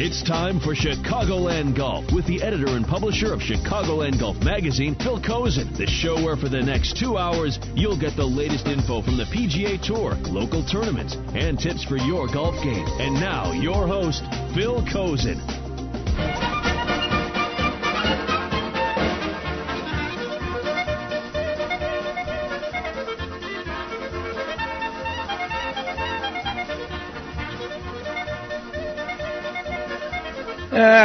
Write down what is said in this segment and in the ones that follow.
It's time for Chicagoland Golf with the editor and publisher of Chicagoland Golf magazine, Phil Kosin. The show where for the next 2 hours, you'll get the latest info from the PGA Tour, local tournaments, and tips for your golf game. And now, your host, Phil Kosin.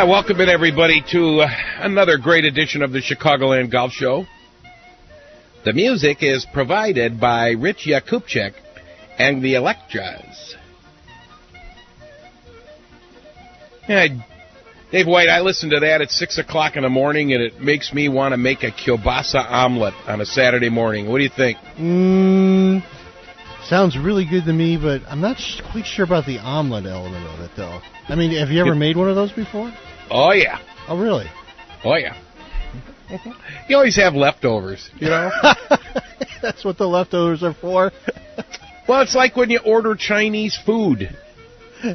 Welcome in, everybody, to another great edition of the Chicagoland Golf Show. The music is provided by Rich Yakupchik and the Electras. Yeah, Dave White, I listen to that at 6 o'clock in the morning, and it makes me want to make a kielbasa omelet on a Saturday morning. What do you think? Sounds really good to me, but I'm not quite sure about the omelet element of it, though. I mean, have you ever made one of those before? Oh, yeah. Oh, really? Oh, yeah. You always have leftovers, you know? That's what the leftovers are for? Well, it's like when you order Chinese food.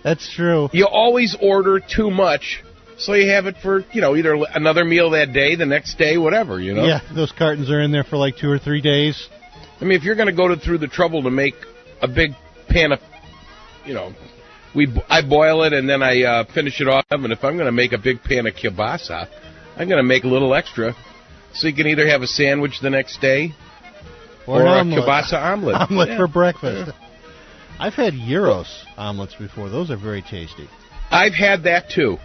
That's true. You always order too much, so you have it for, you know, either another meal that day, the next day, whatever, you know? Yeah, those cartons are in there for like 2 or 3 days. I mean, if you're going to go through the trouble to make a big pan of, you know, I boil it and then I finish it off. And if I'm going to make a big pan of kielbasa, I'm going to make a little extra, so you can either have a sandwich the next day or a kielbasa omelet. Omelet for breakfast. I've had gyros omelets before. Those are very tasty. I've had that too,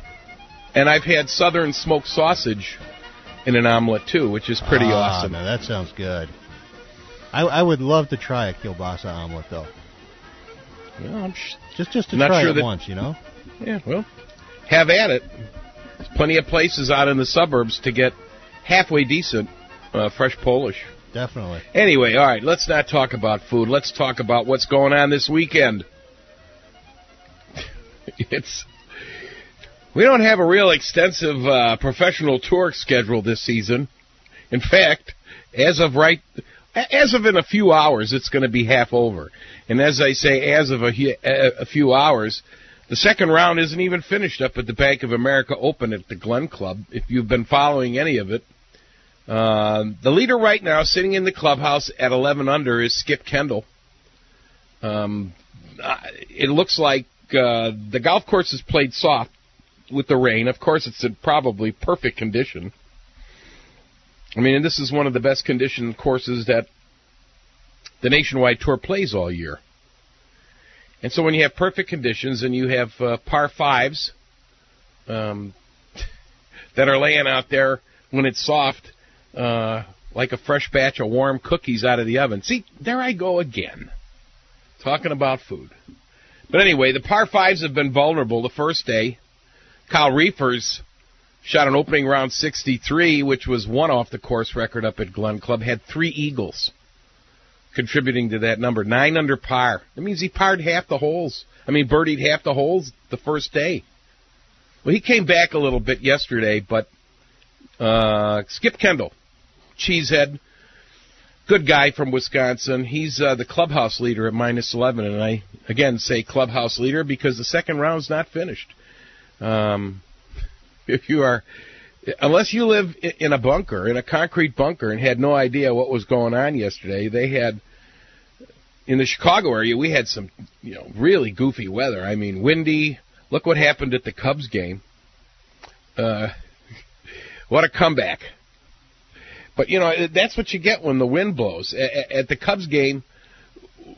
and I've had southern smoked sausage in an omelet too, which is pretty awesome. No, that sounds good. I would love to try a kielbasa omelet, though. Well, just to try it once, you know? Yeah, well, have at it. There's plenty of places out in the suburbs to get halfway decent fresh Polish. Definitely. Anyway, all right, let's not talk about food. Let's talk about what's going on this weekend. We don't have a real extensive professional tour schedule this season. In fact, as of in a few hours, it's going to be half over. And as I say, as of a few hours, the second round isn't even finished up at the Bank of America Open at the Glen Club, if you've been following any of it. The leader right now, sitting in the clubhouse at 11 under, is Skip Kendall. It looks like the golf course is played soft with the rain. Of course, it's in probably perfect condition. I mean, and this is one of the best conditioned courses that the Nationwide Tour plays all year. And so when you have perfect conditions and you have par fives that are laying out there when it's soft, like a fresh batch of warm cookies out of the oven. See, there I go again, talking about food. But anyway, the par fives have been vulnerable the first day. Kyle Reefers shot an opening round 63, which was one off the course record up at Glen Club, had 3 eagles contributing to that number, 9 under par. That means he birdied half the holes the first day. Well, he came back a little bit yesterday, but Skip Kendall, cheesehead, good guy from Wisconsin. He's the clubhouse leader at minus 11, and I, again, say clubhouse leader because the second round's not finished. Unless you live in a bunker, in a concrete bunker, and had no idea what was going on yesterday, they had, in the Chicago area, we had some, really goofy weather. I mean, windy. Look what happened at the Cubs game. What a comeback. But, that's what you get when the wind blows. At the Cubs game,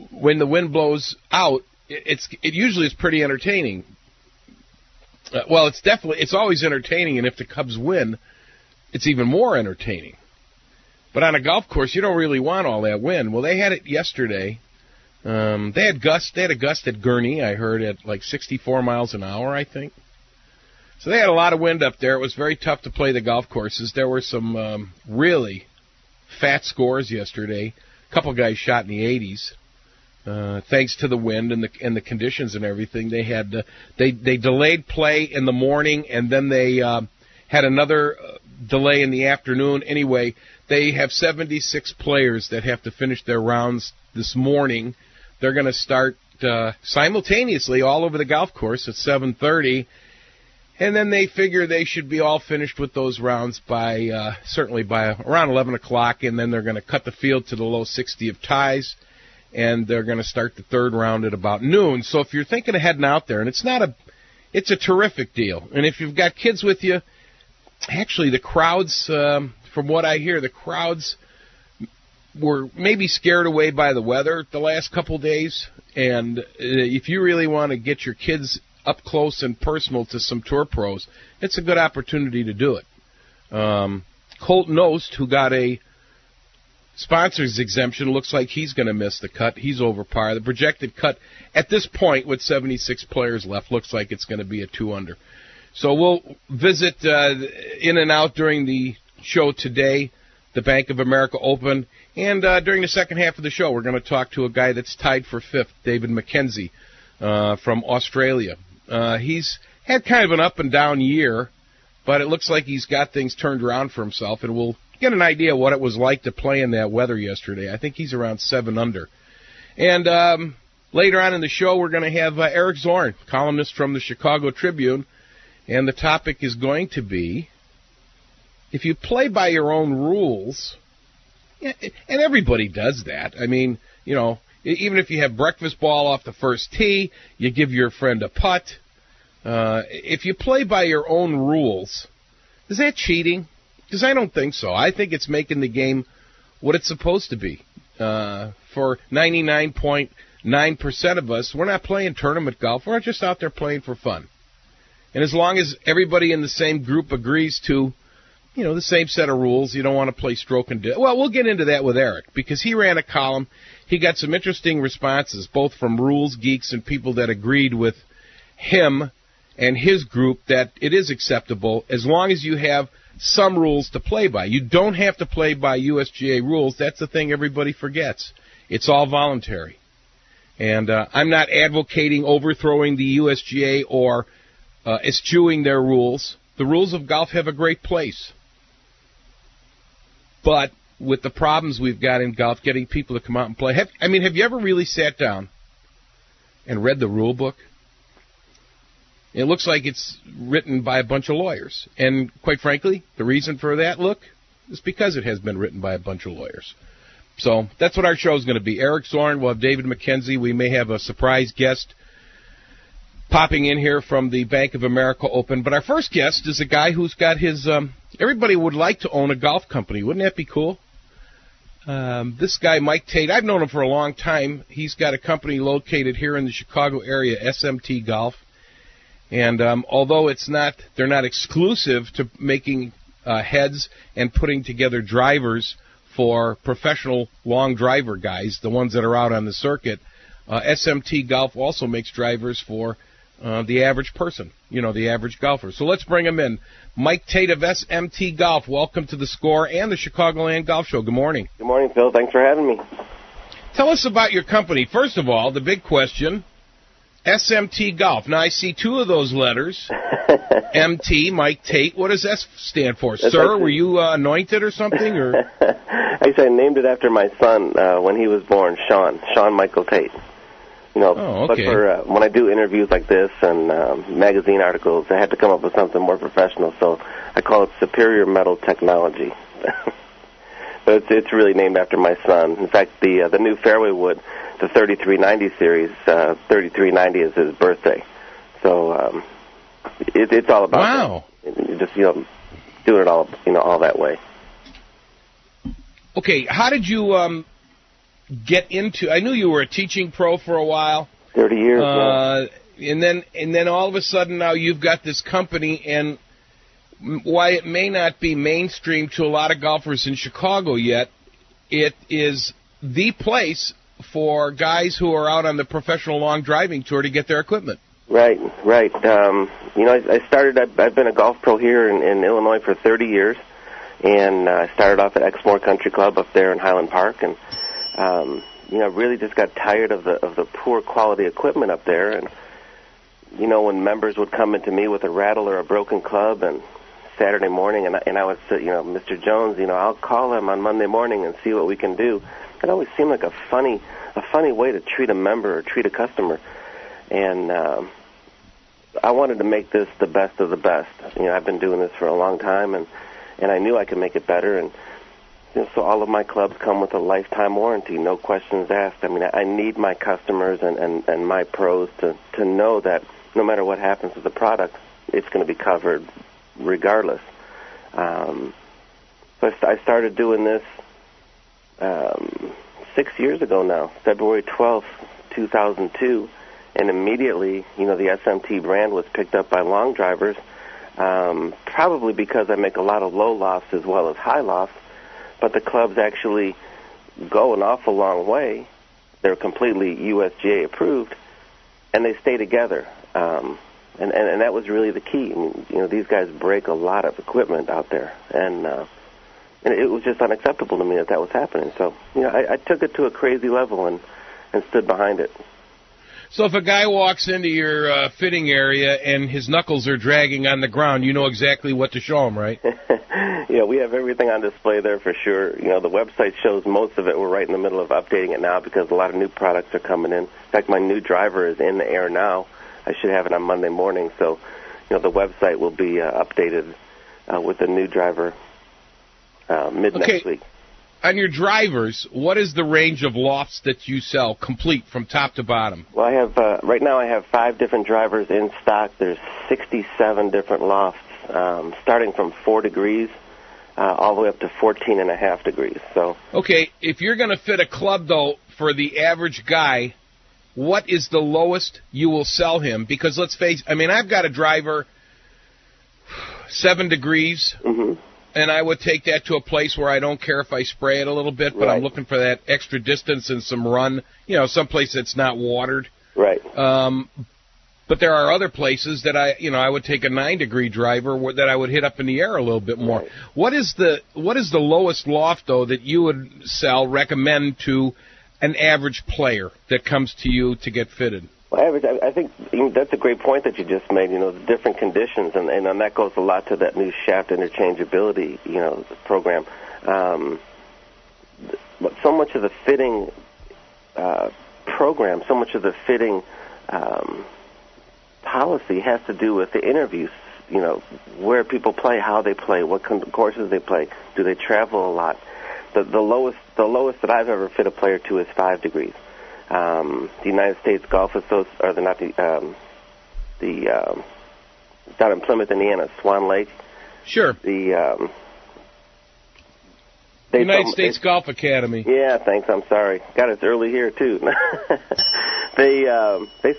when the wind blows out, it usually is pretty entertaining. It's always entertaining, and if the Cubs win, it's even more entertaining. But on a golf course, you don't really want all that wind. Well, they had it yesterday. They had a gust at Gurney, I heard, at like 64 miles an hour, I think. So they had a lot of wind up there. It was very tough to play the golf courses. There were some really fat scores yesterday. A couple guys shot in the 80s. Thanks to the wind and the conditions and everything, they had they delayed play in the morning, and then they had another delay in the afternoon. Anyway, they have 76 players that have to finish their rounds this morning. They're going to start simultaneously all over the golf course at 7:30, And then they figure they should be all finished with those rounds by certainly by around 11 o'clock, and then they're going to cut the field to the low 60 of ties, and they're going to start the third round at about noon. So if you're thinking of heading out there, and it's a terrific deal. And if you've got kids with you, actually the crowds, from what I hear, the crowds were maybe scared away by the weather the last couple days. And if you really want to get your kids up close and personal to some tour pros, it's a good opportunity to do it. Colton Ost, who got a sponsor's exemption, looks like he's going to miss the cut. He's over par. The projected cut at this point with 76 players left looks like it's going to be a 2-under. So we'll visit in and out during the show today, the Bank of America Open, and during the second half of the show, we're going to talk to a guy that's tied for fifth, David McKenzie from Australia. He's had kind of an up-and-down year, but it looks like he's got things turned around for himself, and we'll get an idea what it was like to play in that weather yesterday. I think he's around 7 under. And later on in the show, we're going to have Eric Zorn, columnist from the Chicago Tribune, and the topic is going to be, if you play by your own rules, and everybody does that. I mean, you know, even if you have breakfast ball off the first tee, you give your friend a putt. If you play by your own rules, is that cheating? Because I don't think so. I think it's making the game what it's supposed to be. For 99.9% of us, we're not playing tournament golf. We're just out there playing for fun. And as long as everybody in the same group agrees to, you know, the same set of rules, you don't want to play stroke and dip. Well, we'll get into that with Eric, because he ran a column. He got some interesting responses, both from rules geeks and people that agreed with him and his group that it is acceptable as long as you have some rules to play by. You don't have to play by USGA rules. That's the thing everybody forgets. It's all voluntary. And I'm not advocating overthrowing the USGA or eschewing their rules. The rules of golf have a great place. But with the problems we've got in golf, getting people to come out and play. Have you ever really sat down and read the rule book? It looks like it's written by a bunch of lawyers. And quite frankly, the reason for that look is because it has been written by a bunch of lawyers. So that's what our show is going to be. Eric Zorn, we'll have David McKenzie. We may have a surprise guest popping in here from the Bank of America Open. But our first guest is a guy who's got his... everybody would like to own a golf company. Wouldn't that be cool? This guy, Mike Tate, I've known him for a long time. He's got a company located here in the Chicago area, SMT Golf. And although they're not exclusive to making heads and putting together drivers for professional long driver guys, the ones that are out on the circuit, SMT Golf also makes drivers for the average person, you know, the average golfer. So let's bring him in. Mike Tate of SMT Golf, welcome to the Score and the Chicagoland Golf Show. Good morning. Good morning, Phil. Thanks for having me. Tell us about your company. First of all, the big question, SMT Golf. Now, I see two of those letters, MT, Mike Tate. What does S stand for? That's Sir, actually... were you anointed or something? Or? Actually, I named it after my son when he was born, Sean Michael Tate. You know, okay. But for when I do interviews like this and magazine articles, I had to come up with something more professional, so I call it Superior Metal Technology. But it's really named after my son. In fact, the new fairway wood, the 3390 series, 3390 is his birthday. So it's all about wow. That. Just doing it all that way. Okay, how did you get into? I knew you were a teaching pro for a while. 30 years. Yeah. And then all of a sudden now you've got this company, and why it may not be mainstream to a lot of golfers in Chicago yet, it is the place for guys who are out on the professional long driving tour to get their equipment. Right. I started. I've been a golf pro here in Illinois for 30 years, and I started off at Exmoor Country Club up there in Highland Park, and really just got tired of the poor quality equipment up there. And when members would come into me with a rattle or a broken club, and Saturday morning, and I would say, Mr. Jones, I'll call him on Monday morning and see what we can do. It always seemed like a funny way to treat a member or treat a customer. And I wanted to make this the best of the best. I've been doing this for a long time, and I knew I could make it better. And so all of my clubs come with a lifetime warranty, no questions asked. I mean, I need my customers and my pros to know that no matter what happens with the product, it's going to be covered regardless. So I started doing this 6 years ago now, February 12th, 2002, and immediately, the SMT brand was picked up by long drivers, probably because I make a lot of low lofts as well as high lofts, but the clubs actually go an awful long way. They're completely USGA approved, and they stay together. And that was really the key. I mean, these guys break a lot of equipment out there, and it was just unacceptable to me that was happening. So, I took it to a crazy level and stood behind it. So if a guy walks into your fitting area and his knuckles are dragging on the ground, you know exactly what to show him, right? Yeah, we have everything on display there for sure. The website shows most of it. We're right in the middle of updating it now because a lot of new products are coming in. In fact, my new driver is in the air now. I should have it on Monday morning. So, the website will be updated with the new driver next week. On your drivers, what is the range of lofts that you sell, complete from top to bottom? Well, I have right now I have 5 different drivers in stock. There's 67 different lofts, starting from 4 degrees all the way up to 14.5 degrees. So, okay, if you're going to fit a club, though, for the average guy, what is the lowest you will sell him? Because let's face it, I mean, I've got a driver 7 degrees. Mm-hmm. And I would take that to a place where I don't care if I spray it a little bit, but right. I'm looking for that extra distance and some run, someplace that's not watered. Right. But there are other places that I would take a 9-degree driver that I would hit up in the air a little bit more. Right. What is the lowest loft, though, that you would recommend to an average player that comes to you to get fitted? Well, average, I think that's a great point that you just made, the different conditions, and that goes a lot to that new shaft interchangeability, program. But so much of the fitting program, so much of the fitting policy has to do with the interviews, where people play, how they play, what courses they play, do they travel a lot. The lowest that I've ever fit a player to is 5 degrees. The United States Golf Association, down in Plymouth, Indiana, Swan Lake. Sure. The United States Golf Academy. Yeah, thanks. I'm sorry. God, it's early here too. They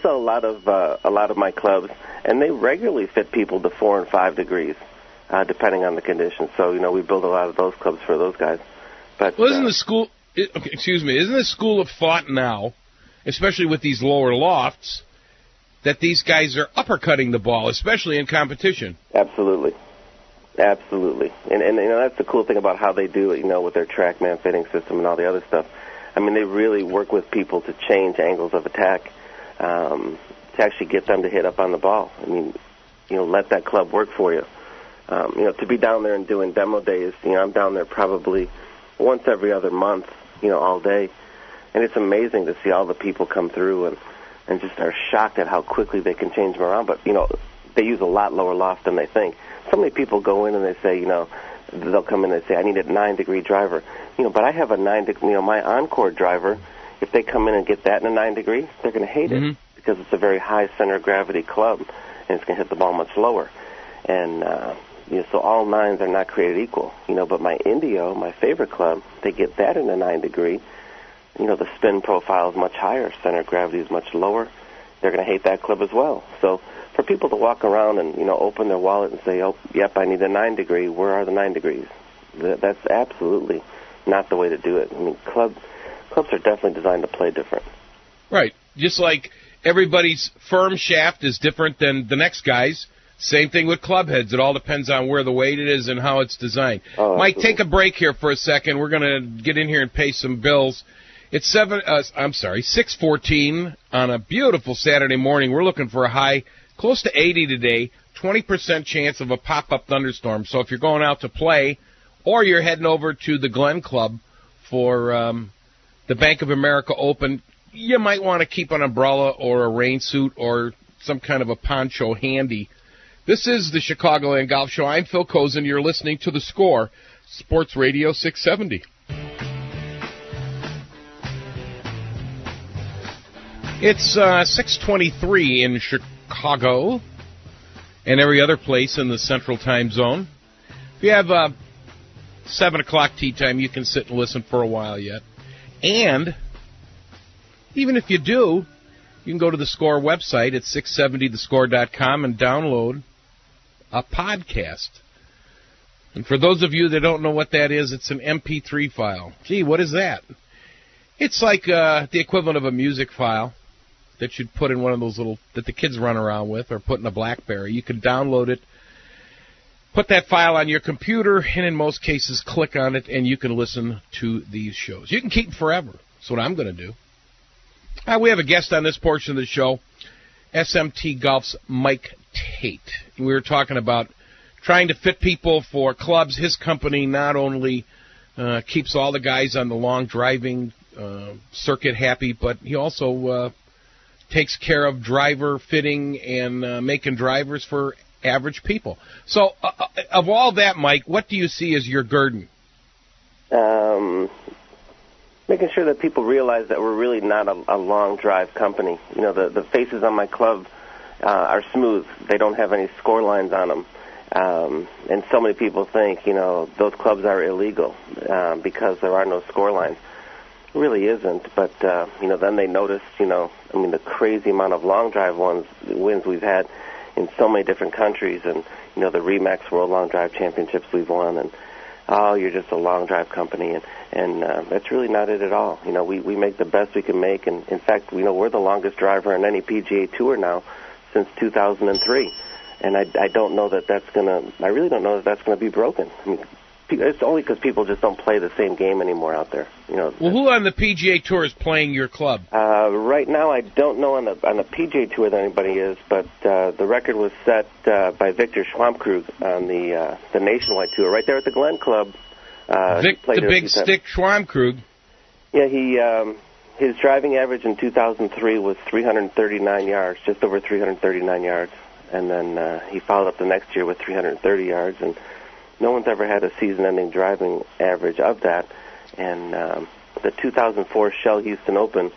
sell a lot of my clubs, and they regularly fit people to 4 and 5 degrees, depending on the conditions. So we build a lot of those clubs for those guys. But isn't the school of thought now, especially with these lower lofts, that these guys are uppercutting the ball, especially in competition? Absolutely. And that's the cool thing about how they do it, with their TrackMan fitting system and all the other stuff. I mean, they really work with people to change angles of attack, to actually get them to hit up on the ball. I mean, let that club work for you. To be down there and doing demo days, I'm down there probably once every other month, all day. And it's amazing to see all the people come through and just are shocked at how quickly they can change them around. But, they use a lot lower loft than they think. So many people go in and they say, they'll come in and say, I need a 9-degree driver. But I have a 9-degree, my Encore driver, if they come in and get that in a 9 degree, they're going to hate it because it's a very high center of gravity club and it's going to hit the ball much lower. And, so all 9s are not created equal. But my Indio, my favorite club, they get that in a 9 degree. The spin profile is much higher, center of gravity is much lower. They're going to hate that club as well. So for people to walk around and, open their wallet and say, oh, yep, I need a 9 degree, where are the 9 degrees? That's absolutely not the way to do it. I mean, clubs are definitely designed to play different. Right. Just like everybody's firm shaft is different than the next guy's. Same thing with club heads. It all depends on where the weight it is and how it's designed. Oh, Mike, take a break here for a second. We're going to get in here and pay some bills. It's 6:14 on a beautiful Saturday morning. We're looking for a high close to 80 today, 20% chance of a pop-up thunderstorm. So if you're going out to play or you're heading over to the Glen Club for the Bank of America Open, you might want to keep an umbrella or a rain suit or some kind of a poncho handy. This is the Chicagoland Golf Show. I'm Phil Kosin. You're listening to The Score, Sports Radio 670. It's 6:23 in Chicago and every other place in the Central Time Zone. If you have 7 o'clock tee time, you can sit and listen for a while yet. And even if you do, you can go to the Score website at 670thescore.com and download a podcast. And for those of you that don't know what that is, it's an MP3 file. Gee, what is that? It's like the equivalent of a music file that you'd put in one of those little, that the kids run around with, or put in a BlackBerry. You can download it, put that file on your computer, and in most cases click on it, and you can listen to these shows. You can keep them forever. That's what I'm going to do. We have a guest on this portion of the show, SMT Golf's Mike Tate. We were talking about trying to fit people for clubs. His company not only keeps all the guys on the long driving circuit happy, but he also takes care of driver fitting and making drivers for average people. So, of all that, Mike, what do you see as your guerdon? Making sure that people realize that we're really not a long drive company. You know, the faces on my club are smooth. They don't have any score lines on them. And so many people think, you know, those clubs are illegal because there are no score lines. It really isn't, but, you know, then they notice, you know, I mean, the crazy amount of long drive wins we've had in so many different countries, and, you know, the Remax World Long Drive Championships we've won, and, oh, you're just a long drive company, and that's really not it at all. You know, we make the best we can make, and, in fact, you know, we're the longest driver on any PGA Tour now since 2003, and I don't know that that's going to, I really don't know that that's going to be broken. I mean, it's only because people just don't play the same game anymore out there. You know. Well, who on the PGA Tour is playing your club? Right now, I don't know on the PGA Tour that anybody is, but the record was set by Victor Schwamkrug on the Nationwide Tour, right there at the Glen Club. The big stick Schwamkrug. Yeah, his driving average in 2003 was 339 yards, just over 339 yards, and then he followed up the next year with 330 yards, and no one's ever had a season-ending driving average of that. And the 2004 Shell Houston Open,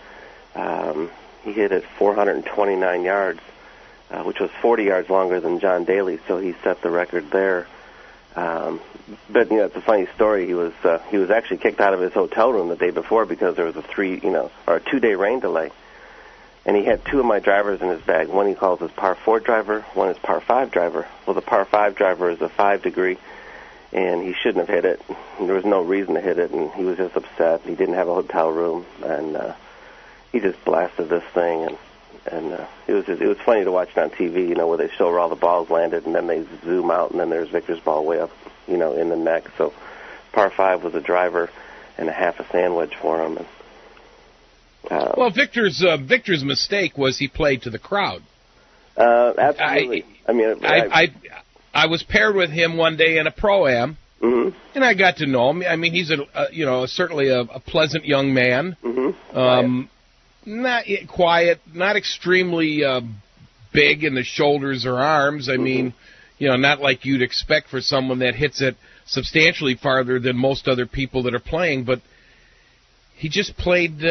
he hit it 429 yards, which was 40 yards longer than John Daly, so he set the record there. But, you know, it's a funny story. He was actually kicked out of his hotel room the day before because there was a 2-day rain delay. And he had two of my drivers in his bag. One he calls his par 4 driver, one his par 5 driver. Well, the par 5 driver is a 5-degree, and he shouldn't have hit it. There was no reason to hit it, and he was just upset. He didn't have a hotel room, and he just blasted this thing. And it was funny to watch it on TV, you know, where they show where all the balls landed, and then they zoom out, and then there's Victor's ball way up, you know, in the neck. So par 5 was a driver and a half a sandwich for him. And, well, Victor's mistake was he played to the crowd. Absolutely. I was paired with him one day in a Pro-Am, mm-hmm. and I got to know him. I mean, he's certainly a pleasant young man. Mm-hmm. Not quiet, not extremely big in the shoulders or arms. I mean, you know, not like you'd expect for someone that hits it substantially farther than most other people that are playing. But he just played.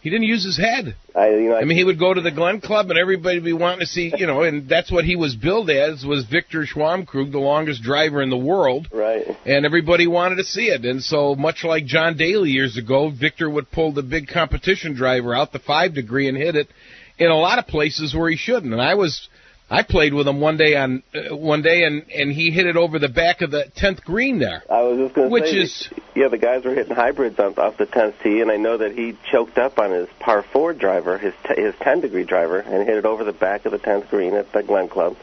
He didn't use his head. I mean, he would go to the Glen Club, and everybody would be wanting to see, you know, and that's what he was billed as, was Victor Schwamkrug, the longest driver in the world. Right. And everybody wanted to see it. And so, much like John Daly years ago, Victor would pull the big competition driver out, the 5-degree, and hit it in a lot of places where he shouldn't. And I played with him one day, and he hit it over the back of the 10th green there. I was just going to say, the guys were hitting hybrids off the 10th tee, and I know that he choked up on his par 4 driver, his 10-degree driver, and hit it over the back of the 10th green at the Glen Club.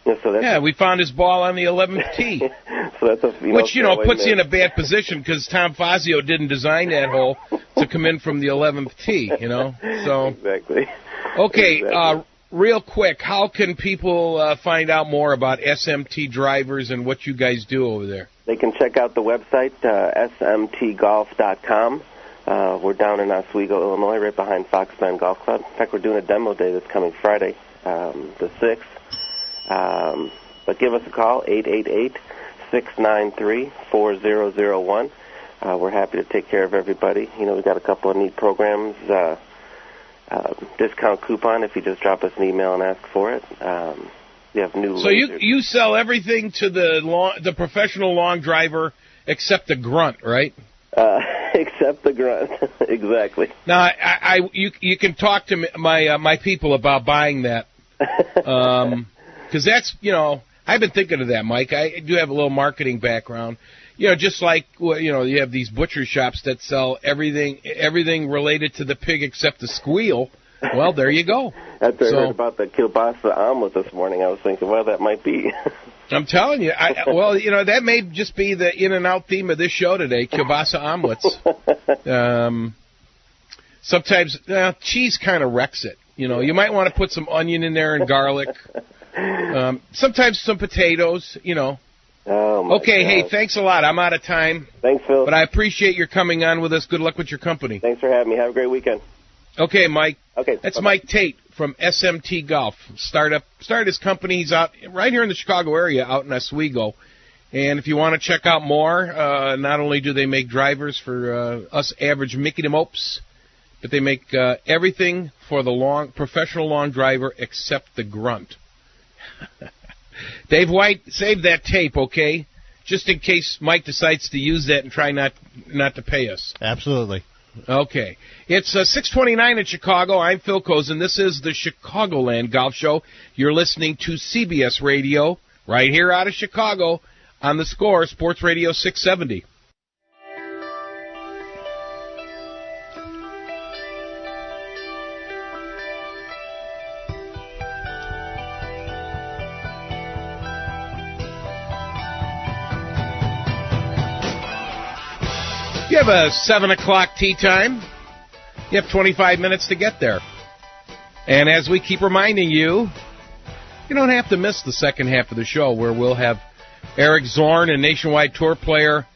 We found his ball on the 11th tee. So that's which puts you in a bad position because Tom Fazio didn't design that hole to come in from the 11th tee, you know. So exactly. Okay, exactly. Real quick, how can people find out more about SMT drivers and what you guys do over there? They can check out the website, smtgolf.com. We're down in Oswego, Illinois, right behind Fox Bend Golf Club. In fact, we're doing a demo day this coming Friday the 6th. But give us a call, 888-693-4001. We're happy to take care of everybody. You know, we've got a couple of neat programs, discount coupon if you just drop us an email and ask for it. You have new. So you sell everything to the professional long driver except the grunt, right? Except the grunt, exactly. Now, you can talk to my people about buying that, because that's, you know, I've been thinking of that, Mike. I do have a little marketing background. You know, just like, you know, you have these butcher shops that sell everything related to the pig except the squeal. Well, there you go. After I heard about the kielbasa omelet this morning, I was thinking, well, that might be. I'm telling you. Well, you know, that may just be the in-and-out theme of this show today, kielbasa omelets. Sometimes cheese kind of wrecks it. You know, you might want to put some onion in there and garlic. Sometimes some potatoes, you know. Oh, okay, God. Hey, thanks a lot. I'm out of time. Thanks, Phil. But I appreciate your coming on with us. Good luck with your company. Thanks for having me. Have a great weekend. Okay, Mike. Okay. That's bye-bye. Mike Tate from SMT Golf. Started his company. He's out right here in the Chicago area, out in Oswego. And if you want to check out more, not only do they make drivers for us average Mickey-de-Mopes, but they make everything for the professional long driver except the grunt. Dave White, save that tape, okay? Just in case Mike decides to use that and try not to pay us. Absolutely. Okay. It's 6:29 in Chicago. I'm Phil Kosin. This is the Chicagoland Golf Show. You're listening to CBS Radio right here out of Chicago on the Score, Sports Radio 670. You have a 7 o'clock tee time. You have 25 minutes to get there. And as we keep reminding you, you don't have to miss the second half of the show where we'll have Eric Zorn and Nationwide Tour player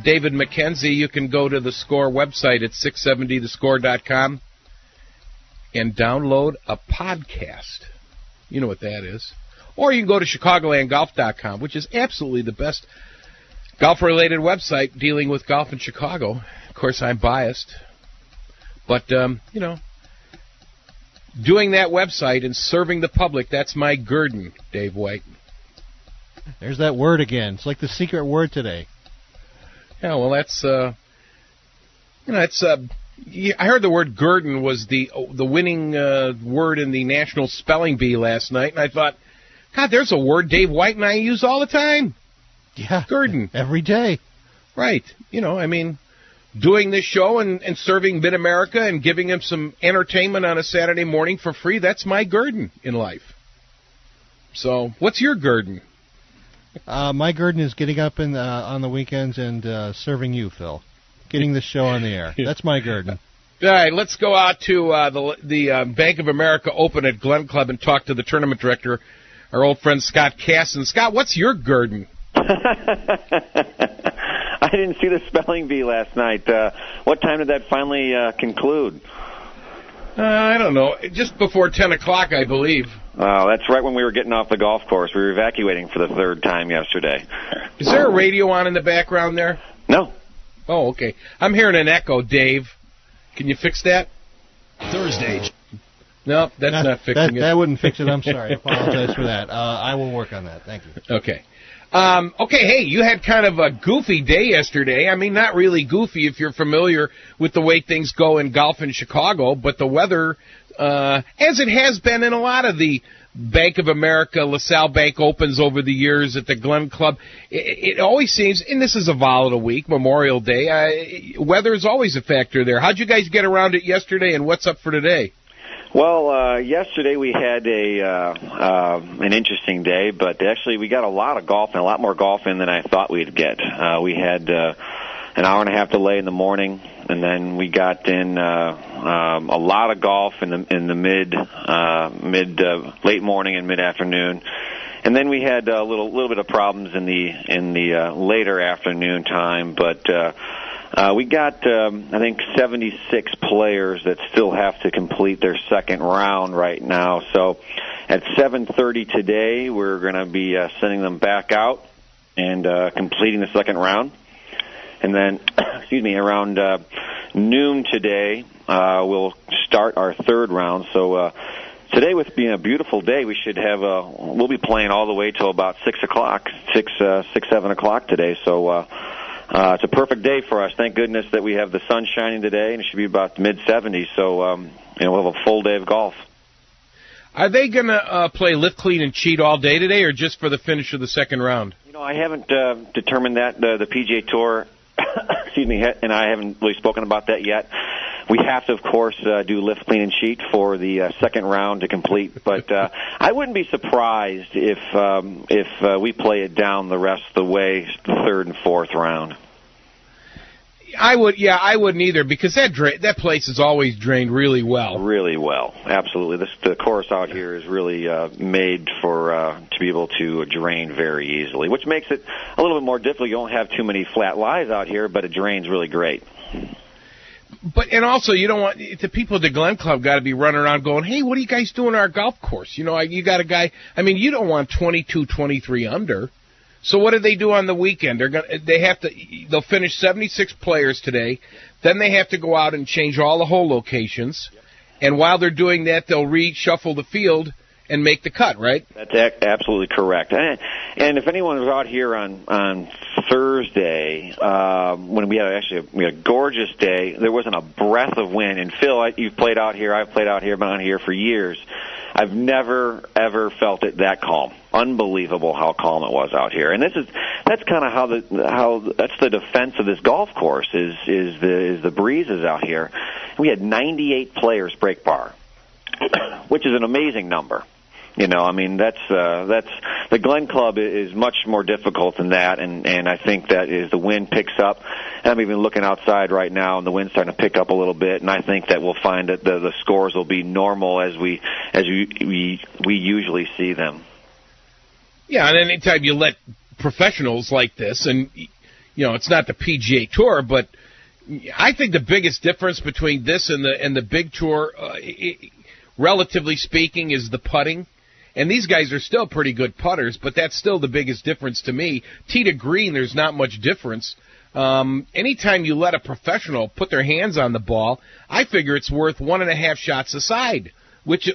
David McKenzie. You can go to the Score website at 670thescore.com and download a podcast. You know what that is. Or you can go to chicagolandgolf.com, which is absolutely the best golf-related website dealing with golf in Chicago. Of course, I'm biased. But, you know, doing that website and serving the public, that's my guerdon, Dave White. There's that word again. It's like the secret word today. Yeah, well, that's, you know, it's, I heard the word guerdon was the winning word in the National Spelling Bee last night, and I thought, God, there's a word Dave White and I use all the time. Yeah. Guerdon. Every day. Right. You know, I mean, doing this show and serving Mid-America and giving them some entertainment on a Saturday morning for free, that's my guerdon in life. So, what's your guerdon? My guerdon is getting up on the weekends and serving you, Phil. Getting the show on the air. That's my guerdon. All right, let's go out to the Bank of America Open at Glen Club and talk to the tournament director, our old friend Scott Kosin. Scott, what's your guerdon? I didn't see the spelling bee last night. What time did that finally conclude? I don't know. Just before 10 o'clock, I believe. Oh, that's right when we were getting off the golf course. We were evacuating for the third time yesterday. Is there a radio on in the background there? No. Oh, okay. I'm hearing an echo, Dave. Can you fix that? Thursday. No, that's not fixing it. That wouldn't fix it. I'm sorry. I apologize for that. I will work on that. Thank you. Okay. Okay, hey, you had kind of a goofy day yesterday. I mean, not really goofy if you're familiar with the way things go in golf in Chicago, but the weather, as it has been in a lot of the Bank of America, LaSalle Bank Opens over the years at the Glen Club, it always seems, and this is a volatile week, Memorial Day, weather is always a factor there. How'd you guys get around it yesterday, and what's up for today? Well, yesterday we had an interesting day, but actually we got a lot of golf and a lot more golf in than I thought we'd get. We had an hour and a half delay in the morning, and then we got in a lot of golf in the late morning and mid afternoon, and then we had a little bit of problems in the later afternoon time, but We got, I think, 76 players that still have to complete their second round right now. So at 7:30 today, we're going to be sending them back out and completing the second round. And then, around noon today, we'll start our third round. So today, with being a beautiful day, we should have we'll be playing all the way till about 6 o'clock, 7 o'clock today. So it's a perfect day for us. Thank goodness that we have the sun shining today, and it should be about mid-70s. So we'll have a full day of golf. Are they going to play lift, clean, and cheat all day today, or just for the finish of the second round? I haven't determined that. The PGA Tour, and I haven't really spoken about that yet. We have to, of course, do lift, clean, and cheat for the second round to complete. But I wouldn't be surprised if we play it down the rest of the way, the third and fourth round. I wouldn't either, because that place is always drained really well. Really well, absolutely. The course out here is really made for to be able to drain very easily, which makes it a little bit more difficult. You don't have too many flat lies out here, but it drains really great. And also, you don't want the people at the Glen Club got to be running around going, "Hey, what are you guys doing on our golf course?" You got a guy. I mean, you don't want 22, 23 under. So what do they do on the weekend? They'll finish 76 players today. Then they have to go out and change all the hole locations. And while they're doing that, they'll reshuffle the field and make the cut, right? That's absolutely correct. And if anyone was out here on Thursday, when we had a gorgeous day, there wasn't a breath of wind. And Phil, you've played out here. I've played out here, been out here for years. I've never ever felt it that calm. Unbelievable how calm it was out here. And that's kind of how that's the defense of this golf course is the breezes out here. We had 98 players break par, which is an amazing number. That's the Glen Club is much more difficult than that, and I think that is the wind picks up. I'm even looking outside right now, and the wind's starting to pick up a little bit, and I think that we'll find that the scores will be normal as we usually see them. Yeah, and anytime you let professionals like this, and it's not the PGA Tour, but I think the biggest difference between this and the big tour, relatively speaking, is the putting. And these guys are still pretty good putters, but that's still the biggest difference to me. Tee to green, there's not much difference. Anytime you let a professional put their hands on the ball, I figure it's worth 1.5 shots a side, which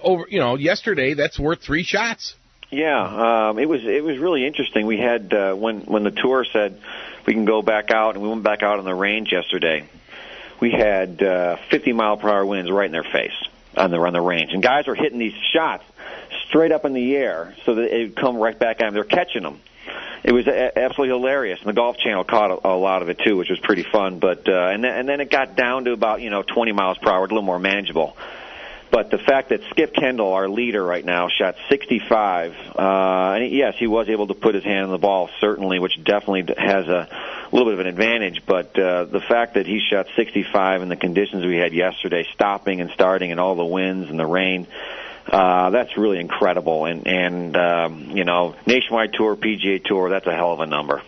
yesterday that's worth 3 shots. Yeah, it was really interesting. We had when the tour said we can go back out, and we went back out on the range yesterday. We had 50-mile-per-hour winds right in their face on the range, and guys were hitting these shots straight up in the air so that it would come right back at them. They're catching them. It was absolutely hilarious, and the Golf Channel caught a lot of it too, which was pretty fun. But and then it got down to about 20 miles per hour, a little more manageable. But the fact that Skip Kendall, our leader right now, shot 65, and yes, he was able to put his hand on the ball, certainly, which definitely has a little bit of an advantage. But the fact that he shot 65 in the conditions we had yesterday, stopping and starting, and all the winds and the rain, that's really incredible. And Nationwide Tour, PGA Tour, that's a hell of a number.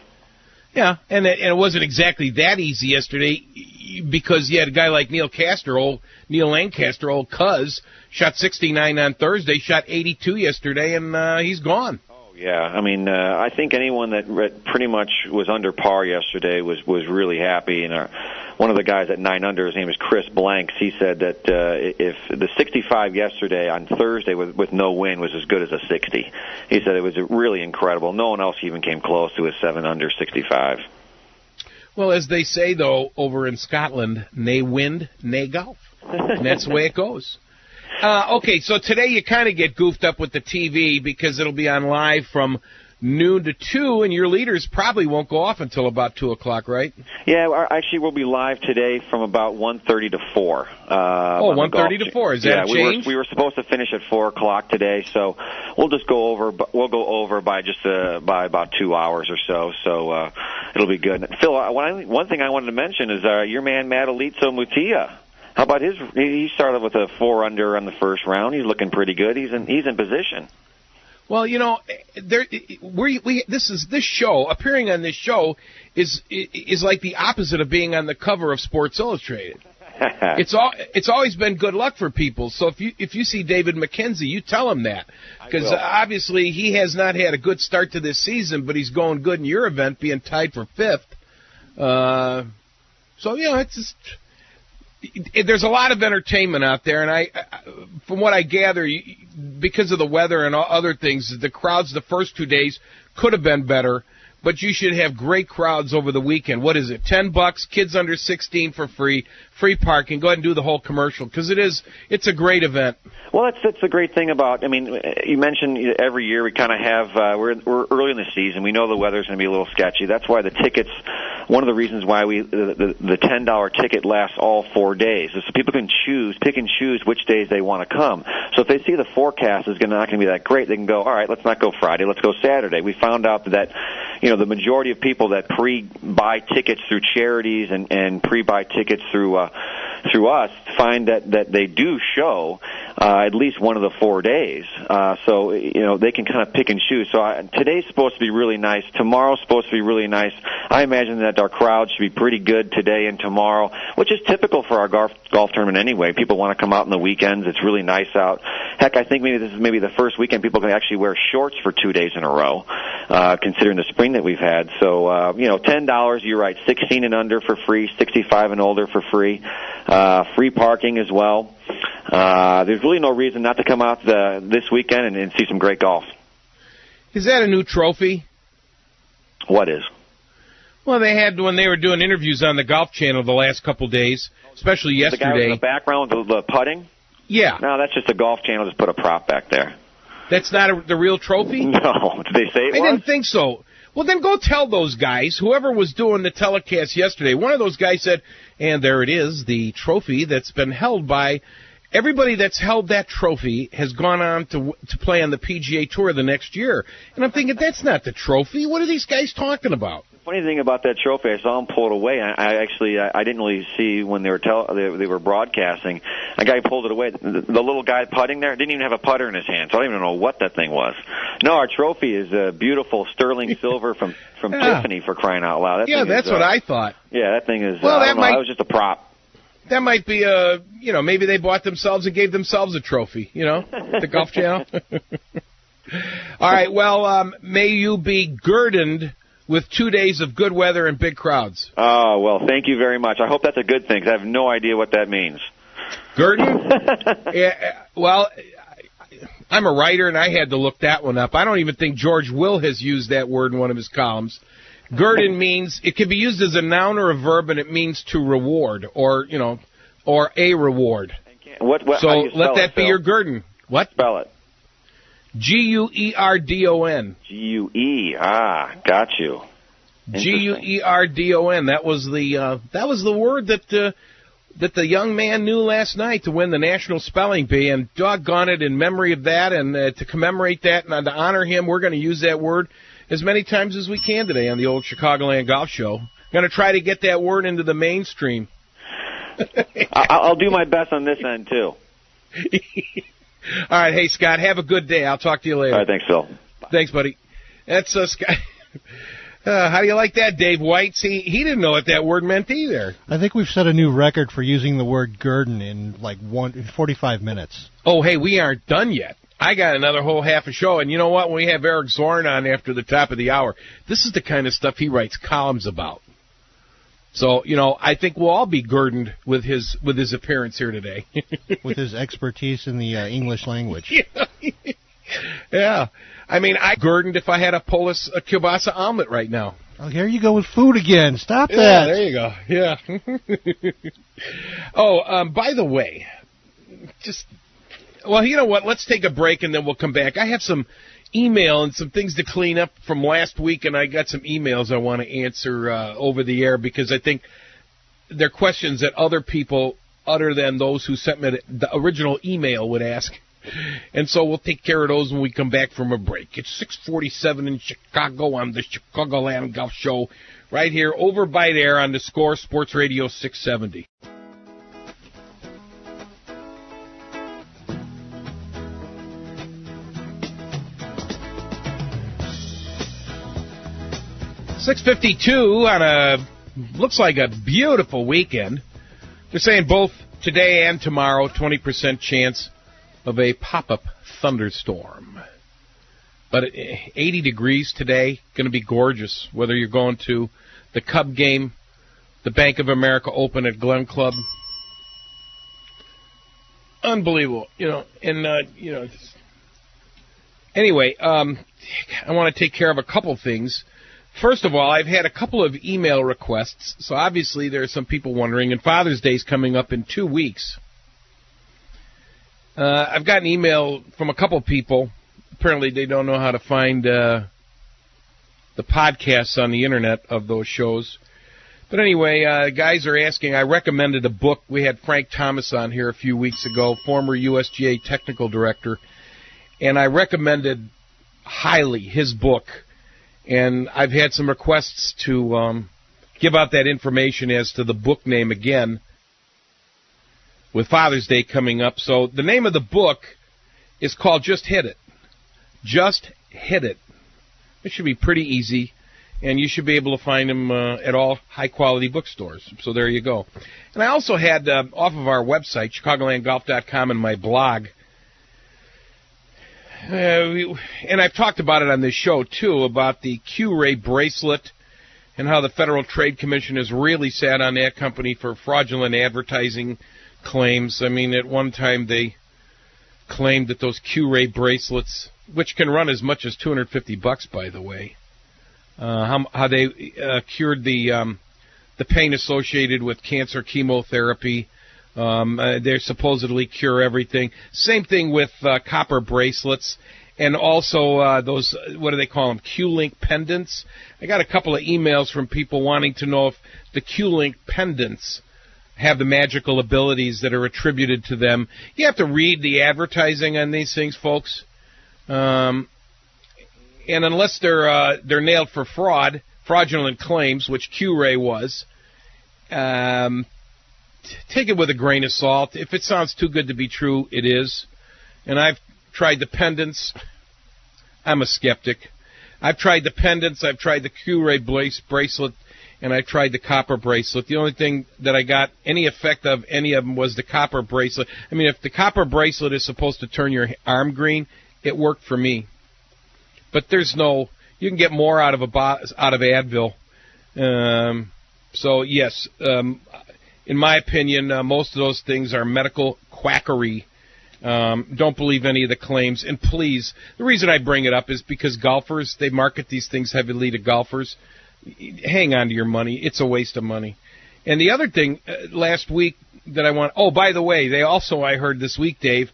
Yeah, and it wasn't exactly that easy yesterday because you had a guy like Neil Lancaster, old Cuz, shot 69 on Thursday, shot 82 yesterday, and he's gone. Oh, yeah. I think anyone that pretty much was under par yesterday was really happy. And one of the guys at 9 under, his name is Chris Blanks, he said that if the 65 yesterday on Thursday with no wind was as good as a 60. He said it was really incredible. No one else even came close to a 7 under 65. Well, as they say, though, over in Scotland, nae wind, nae golf. And that's the way it goes. Okay, so today you kind of get goofed up with the TV because it'll be on live from noon to 2, and your leaders probably won't go off until about 2 o'clock, right? Yeah, actually we'll be live today from about 1:30 to 4. 1:30 to 4. Is that a change? We were supposed to finish at 4 o'clock today, so we'll just go over. We'll go over by by about 2 hours or so. So it'll be good. Phil, one thing I wanted to mention is your man Matalito Mutia. How about his? He started with a 4 under on the first round. He's looking pretty good. He's in position. Well, this show, appearing on this show is like the opposite of being on the cover of Sports Illustrated. It's always been good luck for people. So if you see David McKenzie, you tell him that, because obviously he has not had a good start to this season, but he's going good in your event, being tied for 5th. So it's just. There's a lot of entertainment out there, and from what I gather, because of the weather and other things, the crowds the first 2 days could have been better, but you should have great crowds over the weekend. What is it, $10, kids under 16 for free parking. Go ahead and do the whole commercial, because it's a great event. Well, that's the great thing about, you mentioned every year we kind of have, we're early in the season. We know the weather's going to be a little sketchy. That's why the tickets, one of the reasons why the $10 ticket lasts all 4 days is so people can pick and choose which days they want to come. So if they see the forecast is not going to be that great, they can go, all right, let's not go Friday, let's go Saturday. We found out that, the majority of people that pre-buy tickets through charities and pre-buy tickets through us find that they do show at least one of the 4 days. So they can kind of pick and choose. So today's supposed to be really nice. Tomorrow's supposed to be really nice. I imagine that our crowd should be pretty good today and tomorrow, which is typical for our golf tournament anyway. People want to come out on the weekends. It's really nice out. Heck, I think this is the first weekend people can actually wear shorts for 2 days in a row, considering the spring that we've had. So, $10, you're right, 16 and under for free, 65 and older for free, free parking as well. There's really no reason not to come out this weekend and see some great golf. Is that a new trophy? What is? Well, they had when they were doing interviews on the Golf Channel the last couple days, especially yesterday. The guy in the background with the putting? Yeah. No, that's just the Golf Channel just put a prop back there. That's not the real trophy? No. Did they say it was? I didn't think so. Well, then go tell those guys, whoever was doing the telecast yesterday, one of those guys said, and there it is, the trophy that's been held by everybody that's held that trophy has gone on to play on the PGA Tour the next year. And I'm thinking, that's not the trophy. What are these guys talking about? Funny thing about that trophy, I saw him pull it away. I didn't really see when they were broadcasting. A guy pulled it away. The little guy putting there didn't even have a putter in his hand, so I don't even know what that thing was. No, our trophy is a beautiful sterling silver from Tiffany, for crying out loud. That's what I thought. Yeah, that thing is. Well, that was just a prop. That might be maybe they bought themselves and gave themselves a trophy. The Golf Channel. All right. Well, may you be guerdoned with 2 days of good weather and big crowds. Oh, well, thank you very much. I hope that's a good thing, because I have no idea what that means. Guerdon? Yeah, well, I'm a writer, and I had to look that one up. I don't even think George Will has used that word in one of his columns. Guerdon means, it can be used as a noun or a verb, and it means to reward, or a reward. So let that be your guerdon. What? Spell it. Guerdon. Got you. Guerdon. That was the word that the young man knew last night to win the National Spelling Bee, and doggone it, in memory of that and to commemorate that and to honor him, we're going to use that word as many times as we can today on the old Chicagoland Golf Show. Going to try to get that word into the mainstream. I'll do my best on this end, too. All right, hey, Scott, have a good day. I'll talk to you later. All right, thanks, Phil. Thanks, buddy. That's Scott. How do you like that, Dave White? See, he didn't know what that word meant either. I think we've set a new record for using the word guerdon in 45 minutes. Oh, hey, we aren't done yet. I got another whole half a show, and you know what? When we have Eric Zorn on after the top of the hour, this is the kind of stuff he writes columns about. So, I think we'll all be guerdoned with his appearance here today. With his expertise in the English language. Yeah. I mean, I guerdoned if I had a kielbasa omelet right now. Oh, here you go with food again. Stop that. Yeah, there you go. Yeah. By the way, you know what? Let's take a break and then we'll come back. I have some email and some things to clean up from last week, and I got some emails I want to answer over the air because I think they're questions that other people, other than those who sent me the original email, would ask. And so we'll take care of those when we come back from a break. It's 6:47 in Chicago on the Chicagoland Golf Show, right here over by there on the Score Sports Radio 670. 6:52 on looks like a beautiful weekend. They're saying both today and tomorrow, 20% chance of a pop-up thunderstorm. But 80 degrees today, going to be gorgeous, whether you're going to the Cub game, the Bank of America Open at Glen Club. Unbelievable, Anyway, I want to take care of a couple things. First of all, I've had a couple of email requests, so obviously there are some people wondering, and Father's Day is coming up in 2 weeks. I've got an email from a couple people. Apparently they don't know how to find the podcasts on the internet of those shows. But anyway, guys are asking, I recommended a book. We had Frank Thomas on here a few weeks ago, former USGA technical director, and I recommended highly his book. And I've had some requests to give out that information as to the book name again with Father's Day coming up. So the name of the book is called Just Hit It. Just Hit It. It should be pretty easy, and you should be able to find them at all high-quality bookstores. So there you go. And I also had, off of our website, ChicagolandGolf.com, and my blog, and I've talked about it on this show, too, about the Q-Ray bracelet and how the Federal Trade Commission has really sat on that company for fraudulent advertising claims. I mean, at one time they claimed that those Q-Ray bracelets, which can run as much as $250, by the way, how they cured the pain associated with cancer chemotherapy. They supposedly cure everything. Same thing with copper bracelets, and also those, what do they call them, Q-Link pendants. I got a couple of emails from people wanting to know if the Q-Link pendants have the magical abilities that are attributed to them. You have to read the advertising on these things, folks. And unless they're nailed for fraudulent claims, which Q-Ray was, take it with a grain of salt. If it sounds too good to be true, it is. And I've tried the pendants. I'm a skeptic. I've tried the pendants. I've tried the Q-Ray bracelet, and I've tried the copper bracelet. The only thing that I got any effect of any of them was the copper bracelet. I mean, if the copper bracelet is supposed to turn your arm green, it worked for me. But there's no, you can get more out of Advil. So yes, in my opinion, most of those things are medical quackery. Don't believe any of the claims. And please, the reason I bring it up is because golfers, they market these things heavily to golfers. Hang on to your money. It's a waste of money. And the other thing, last week that I want, oh, by the way, they also, I heard this week, Dave,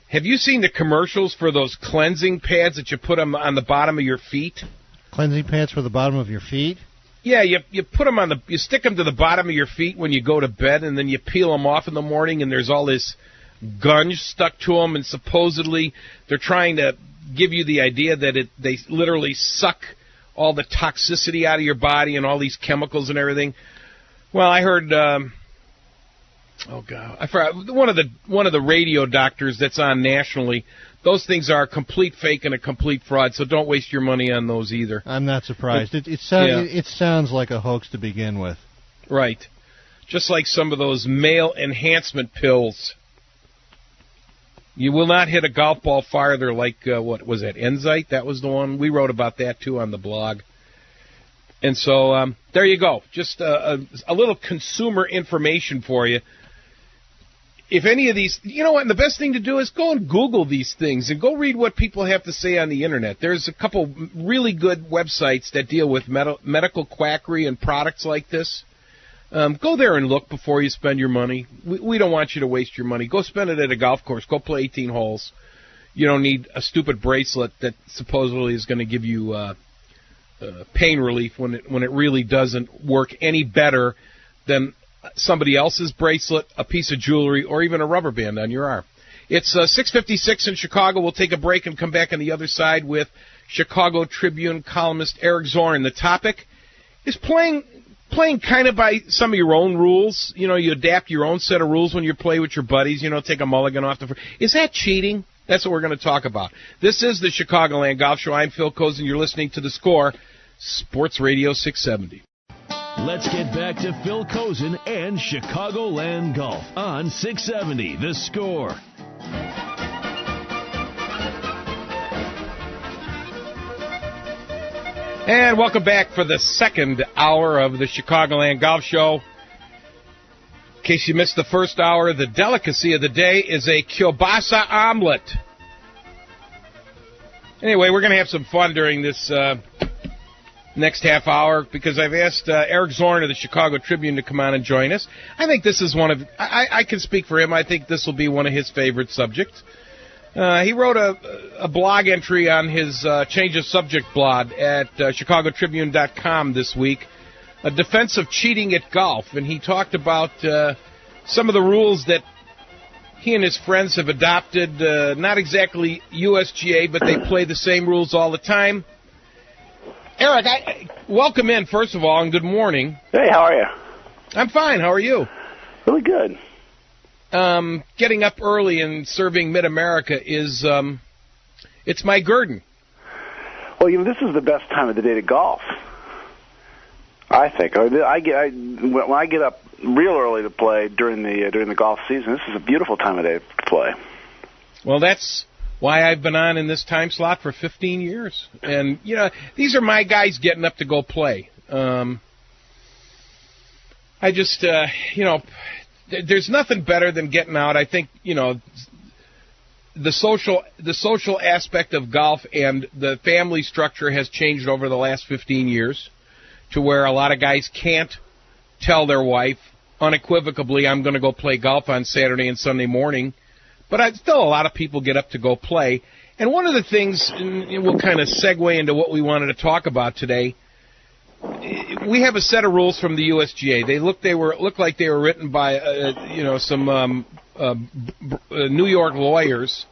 have you seen the commercials for those cleansing pads that you put them on the bottom of your feet? Cleansing pads for the bottom of your feet? Yeah, you put them you stick them to the bottom of your feet when you go to bed, and then you peel them off in the morning, and there's all this gunge stuck to them, and supposedly they're trying to give you the idea that they literally suck all the toxicity out of your body and all these chemicals and everything. Well, I heard, oh God, I forgot, one of the radio doctors that's on nationally. Those things are a complete fake and a complete fraud, so don't waste your money on those either. I'm not surprised. It sounds like a hoax to begin with. Right. Just like some of those male enhancement pills. You will not hit a golf ball farther like, what was that, Enzite? That was the one. We wrote about that, too, on the blog. And so there you go. Just a little consumer information for you. If any of these, you know what, and the best thing to do is go and Google these things and go read what people have to say on the Internet. There's a couple really good websites that deal with medical quackery and products like this. Go there and look before you spend your money. We don't want you to waste your money. Go spend it at a golf course. Go play 18 holes. You don't need a stupid bracelet that supposedly is going to give you pain relief when it really doesn't work any better than somebody else's bracelet, a piece of jewelry, or even a rubber band on your arm. It's 6:56 in Chicago. We'll take a break and come back on the other side with Chicago Tribune columnist Eric Zorn. The topic is playing kind of by some of your own rules. You know, you adapt your own set of rules when you play with your buddies. You know, take a mulligan off the... Is that cheating? That's what we're going to talk about. This is the Chicagoland Golf Show. I'm Phil Kosin. You're listening to The Score. Sports Radio 670. Let's get back to Phil Kosin and Chicagoland Golf on 670 The Score. And welcome back for the second hour of the Chicagoland Golf Show. In case you missed the first hour, the delicacy of the day is a kielbasa omelet. Anyway, we're going to have some fun during this next half hour because I've asked Eric Zorn of the Chicago Tribune to come on and join us. I think this is one of, I can speak for him, I think this will be one of his favorite subjects. He wrote a blog entry on his Change of Subject blog at chicagotribune.com this week, a defense of cheating at golf, and he talked about some of the rules that he and his friends have adopted, not exactly USGA, but they play the same rules all the time. Eric, welcome in, first of all, and good morning. Hey, how are you? I'm fine. How are you? Really good. Getting up early and serving Mid-America is, it's my guerdon. Well, this is the best time of the day to golf, I think. When I get up real early to play during the golf season, this is a beautiful time of day to play. Well, that's why I've been on in this time slot for 15 years. And, these are my guys getting up to go play. I just, there's nothing better than getting out. I think, the social aspect of golf and the family structure has changed over the last 15 years to where a lot of guys can't tell their wife unequivocally, I'm going to go play golf on Saturday and Sunday morning. But still a lot of people get up to go play. And one of the things, and we'll kind of segue into what we wanted to talk about today, we have a set of rules from the USGA. They look like they were written by some New York lawyers,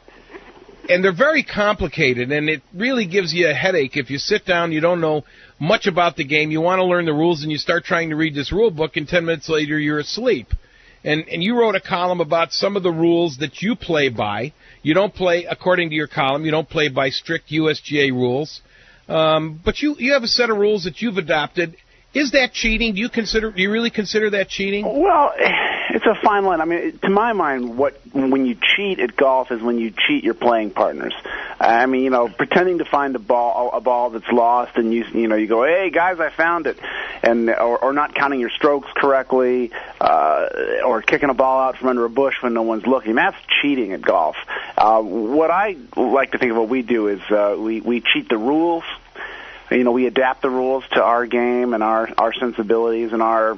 and they're very complicated. And it really gives you a headache if you sit down, you don't know much about the game, you want to learn the rules, and you start trying to read this rule book, and 10 minutes later you're asleep. And you wrote a column about some of the rules that you play by. You don't play, according to your column, you don't play by strict USGA rules. But you have a set of rules that you've adopted. Is that cheating? Do you really consider that cheating? Well, it's a fine line. I mean, to my mind, when you cheat at golf is when you cheat your playing partners. I mean, pretending to find a ball that's lost, and you go, hey guys, I found it, and or not counting your strokes correctly, or kicking a ball out from under a bush when no one's looking. That's cheating at golf. What I like to think of what we do is we cheat the rules. We adapt the rules to our game and our sensibilities and our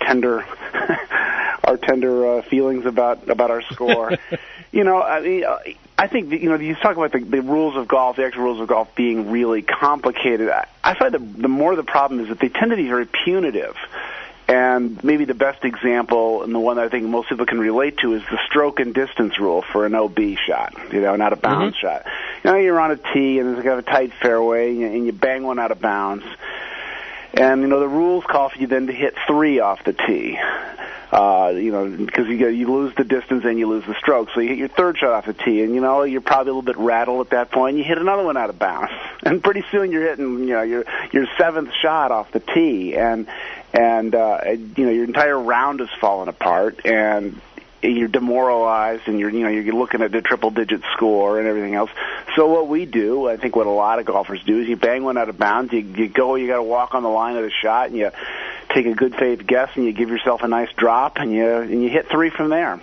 tender our tender feelings about our score. I think you talk about the rules of golf, the actual rules of golf being really complicated. I find the more the problem is that they tend to be very punitive. And maybe the best example, and the one that I think most people can relate to, is the stroke and distance rule for an OB shot, an out-of-bounds shot. You're on a tee, and there's kind of a tight fairway, and you bang one out of bounds. And, the rules call for you then to hit 3 off the tee, because you lose the distance and you lose the stroke. So you hit your 3rd shot off the tee, and, you're probably a little bit rattled at that point. You hit another one out of bounds. And pretty soon you're hitting, your 7th shot off the tee, and your entire round has fallen apart, and you're demoralized, and you're looking at the triple-digit score and everything else. So what we do, I think what a lot of golfers do, is you bang one out of bounds, you got to walk on the line of the shot, and you take a good faith guess, and you give yourself a nice drop, and you hit 3 from there.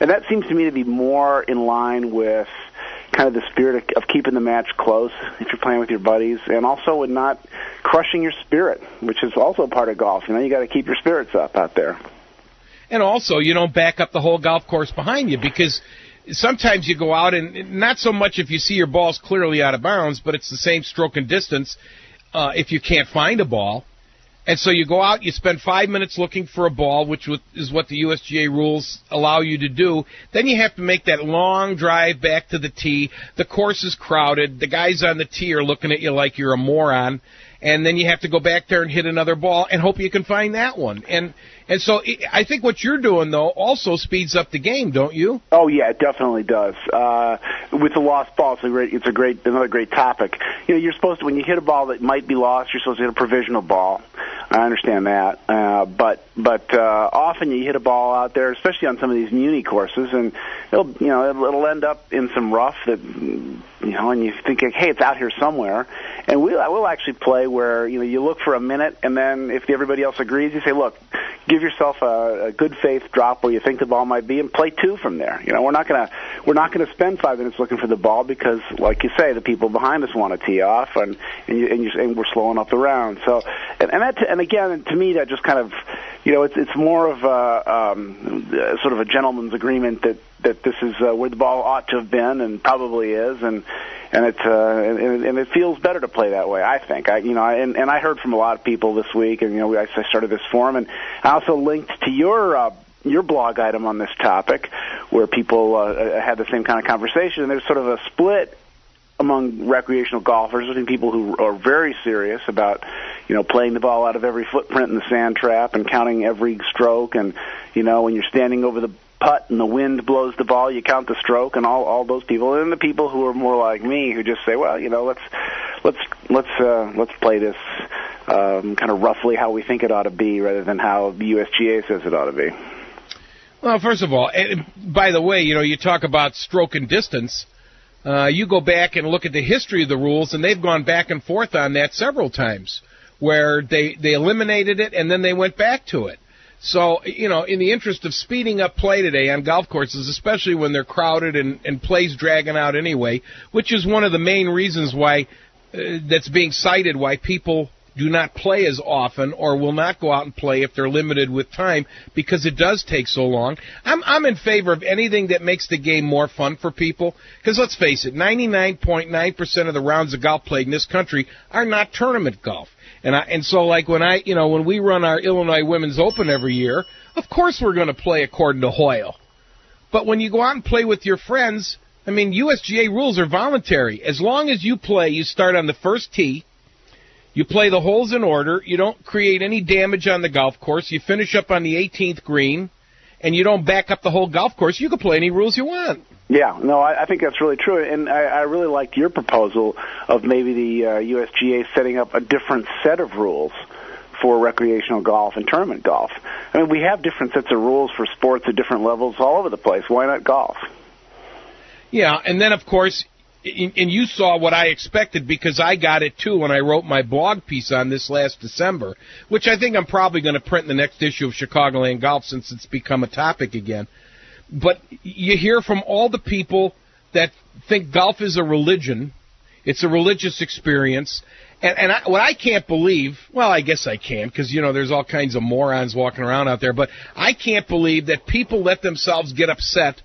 And that seems to me to be more in line with kind of the spirit of keeping the match close if you're playing with your buddies, and also with not crushing your spirit, which is also part of golf. You got to keep your spirits up out there. And also, you don't back up the whole golf course behind you, because sometimes you go out, and not so much if you see your ball's clearly out of bounds, but it's the same stroke and distance if you can't find a ball. And so you go out, you spend 5 minutes looking for a ball, which is what the USGA rules allow you to do. Then you have to make that long drive back to the tee. The course is crowded. The guys on the tee are looking at you like you're a moron. And then you have to go back there and hit another ball and hope you can find that one. And so I think what you're doing, though, also speeds up the game, don't you? Oh, yeah, it definitely does. With the lost ball, it's another great topic. You know, you're supposed to, when you hit a ball that might be lost, you're supposed to hit a provisional ball. I understand that. But often you hit a ball out there, especially on some of these muni courses, and it'll end up in some rough that, and you think, hey, it's out here somewhere. And we'll actually play where, you look for a minute, and then if everybody else agrees, you say, look, give yourself a good faith drop where you think the ball might be, and play two from there. We're not gonna spend 5 minutes looking for the ball because, like you say, the people behind us want to tee off, and we're slowing up the round. So, and again, to me, that just kind of, it's more of a sort of a gentleman's agreement that this is where the ball ought to have been and probably is, and it feels better to play that way, I think. I heard from a lot of people this week, and I started this forum, and I also linked to your blog item on this topic, where people had the same kind of conversation, and there's sort of a split among recreational golfers, between people who are very serious about, playing the ball out of every footprint in the sand trap and counting every stroke, and when you're standing over the putt and the wind blows the ball, you count the stroke, and all those people, and then the people who are more like me, who just say, well, let's play this kind of roughly how we think it ought to be, rather than how the USGA says it ought to be. Well, first of all, by the way, you talk about stroke and distance. You go back and look at the history of the rules, and they've gone back and forth on that several times, where they eliminated it and then they went back to it. So, in the interest of speeding up play today on golf courses, especially when they're crowded and play's dragging out anyway, which is one of the main reasons why that's being cited, why people do not play as often or will not go out and play if they're limited with time, because it does take so long. I'm in favor of anything that makes the game more fun for people, because let's face it, 99.9% of the rounds of golf played in this country are not tournament golf. And so like when we run our Illinois Women's Open every year, of course we're going to play according to Hoyle. But when you go out and play with your friends, USGA rules are voluntary. As long as you play, you start on the first tee, you play the holes in order, you don't create any damage on the golf course, you finish up on the 18th green, and you don't back up the whole golf course, you can play any rules you want. Yeah, no, I think that's really true, and I really liked your proposal of maybe the USGA setting up a different set of rules for recreational golf and tournament golf. We have different sets of rules for sports at different levels all over the place. Why not golf? Yeah, and then, of course, and you saw what I expected, because I got it, too, when I wrote my blog piece on this last December, which I think I'm probably going to print in the next issue of Chicagoland Golf, since it's become a topic again. But you hear from all the people that think golf is a religion, it's a religious experience, and what I can't believe, well, I guess I can, because, there's all kinds of morons walking around out there, but I can't believe that people let themselves get upset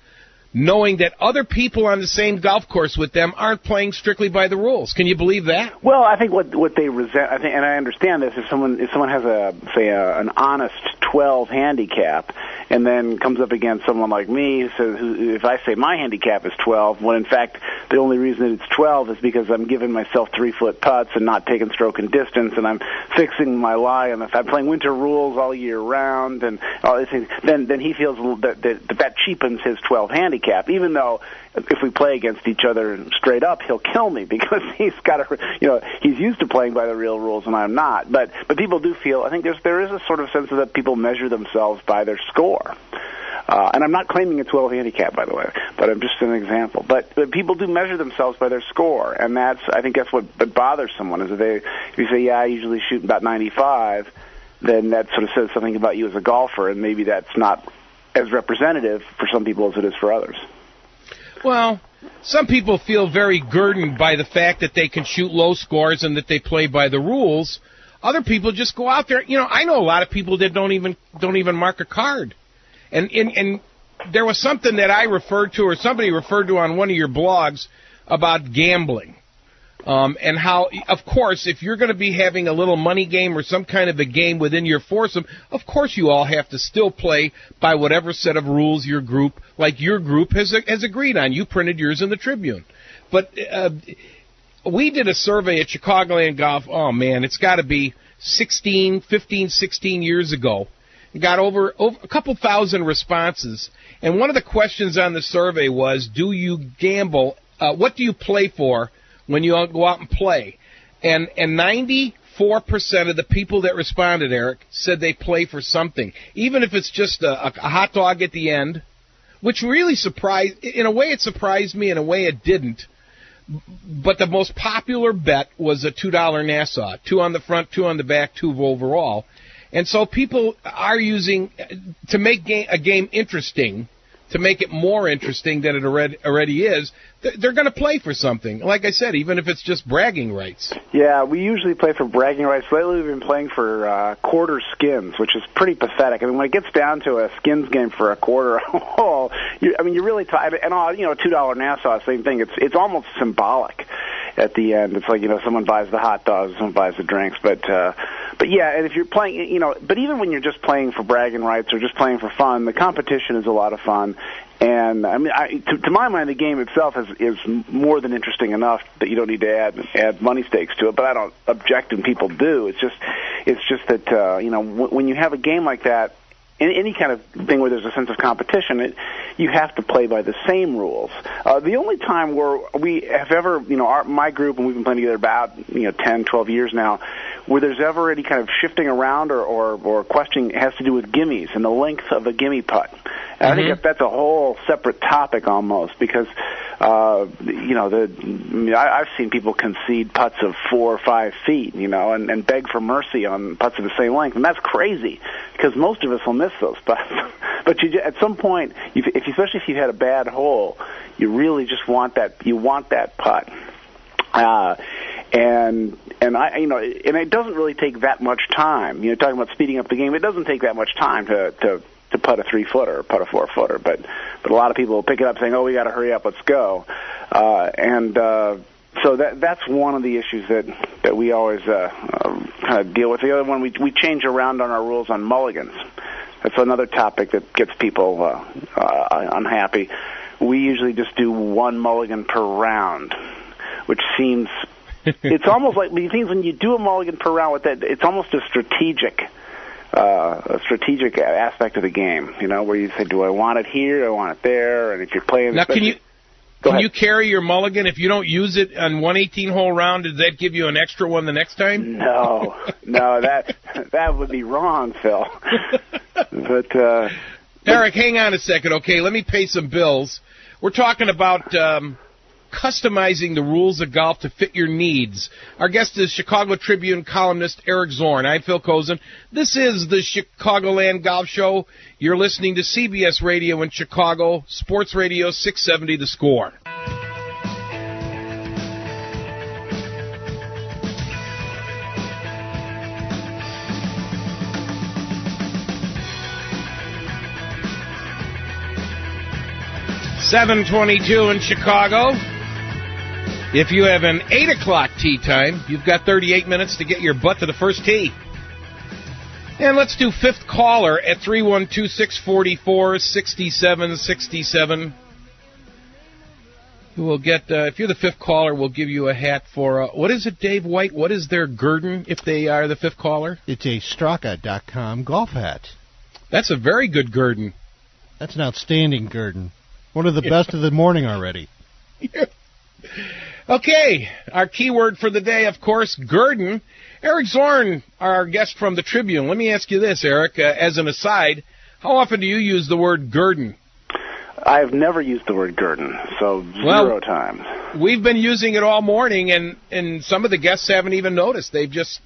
knowing that other people on the same golf course with them aren't playing strictly by the rules. Can you believe that? Well, I think what they resent, and I understand this, if someone has an honest 12 handicap, and then comes up against someone like me who says, if I say my handicap is 12, when in fact the only reason that it's 12 is because I'm giving myself 3-foot putts and not taking stroke and distance, and I'm fixing my lie, and if I'm playing winter rules all year round, and all these things, then he feels that cheapens his 12 handicap. Even though if we play against each other straight up, he'll kill me, because he's used to playing by the real rules and I'm not. But people do feel, I think there is a sort of sense that people measure themselves by their score. And I'm not claiming a 12 handicap, by the way, but I'm just an example. But people do measure themselves by their score, and I think that's what bothers someone, is if you say, yeah, I usually shoot about 95, then that sort of says something about you as a golfer, and maybe that's not as representative for some people as it is for others. Well, some people feel very burdened by the fact that they can shoot low scores and that they play by the rules. Other people just go out there. I know a lot of people that don't even mark a card. And there was something that I referred to, or somebody referred to on one of your blogs, about gambling. And how, of course, if you're going to be having a little money game or some kind of a game within your foursome, of course you all have to still play by whatever set of rules your group has agreed on. You printed yours in the Tribune. But we did a survey at Chicagoland Golf, oh man, it's got to be 15, 16 years ago. Got over a couple thousand responses. And one of the questions on the survey was, do you gamble? What do you play for when you go out and play? And 94% of the people that responded, Eric, said they play for something, even if it's just a hot dog at the end, which really surprised, in a way it surprised me, in a way it didn't. But the most popular bet was a $2 Nassau, 2 on the front, 2 on the back, 2 overall. And so people are using, to make a game interesting, to make it more interesting than it already is, they're going to play for something. Like I said, even if it's just bragging rights. Yeah, we usually play for bragging rights. Lately we've been playing for quarter skins, which is pretty pathetic. I mean, when it gets down to a skins game for a quarter, you're really tired. And $2 Nassau, same thing. It's almost symbolic at the end. It's like, someone buys the hot dogs, someone buys the drinks, but yeah, and if you're playing, but even when you're just playing for bragging rights or just playing for fun, the competition is a lot of fun. And I mean, to my mind, the game itself is more than interesting enough that you don't need to add money stakes to it. But I don't object when people do. It's just that when you have a game like that, any kind of thing where there's a sense of competition, you have to play by the same rules. The only time where we have ever, my group, and we've been playing together about 10, 12 years now, where there's ever any kind of shifting around or questioning, has to do with gimmies and the length of a gimme putt. And I think that's a whole separate topic almost, because I've seen people concede putts of 4 or 5 feet, and beg for mercy on putts of the same length, and that's crazy because most of us will miss those putts. But at some point, especially if you've had a bad hole, you really just want that. You want that putt. And it doesn't really take that much time. Talking about speeding up the game, it doesn't take that much time to putt a 3-footer or putt a 4-footer, but a lot of people will pick it up saying, "Oh, we got to hurry up, let's go," so that's one of the issues that we always kind of deal with. The other one, we change around on our rules on mulligans. That's another topic that gets people unhappy. We usually just do 1 mulligan per round, which seems it's almost like when you do a mulligan per round with that, it's almost a strategic aspect of the game, where you say, do I want it here, do I want it there? And if you're playing... Now, can you carry your mulligan if you don't use it on 118-hole round? Does that give you an extra one the next time? No, that would be wrong, Phil. But Eric, hang on a second, okay? Let me pay some bills. We're talking about customizing the rules of golf to fit your needs. Our guest is Chicago Tribune columnist Eric Zorn. I'm Phil Kosin. This is the Chicagoland Golf Show. You're listening to CBS Radio in Chicago, Sports Radio 670 The Score. .722 in Chicago. If you have an 8 o'clock tee time, you've got 38 minutes to get your butt to the first tee. And let's do fifth caller at 312-644-6767. We'll get, if you're the fifth caller, we'll give you a hat for, what is it, Dave White? What is their guerdon if they are the fifth caller? It's a Straka.com golf hat. That's a very good guerdon. That's an outstanding guerdon. One of the best of the morning already. Yeah. Okay, our keyword for the day, of course, guerdon. Eric Zorn, our guest from the Tribune. Let me ask you this, Eric, as an aside, how often do you use the word guerdon? I've never used the word guerdon, so zero times. We've been using it all morning, and some of the guests haven't even noticed. It's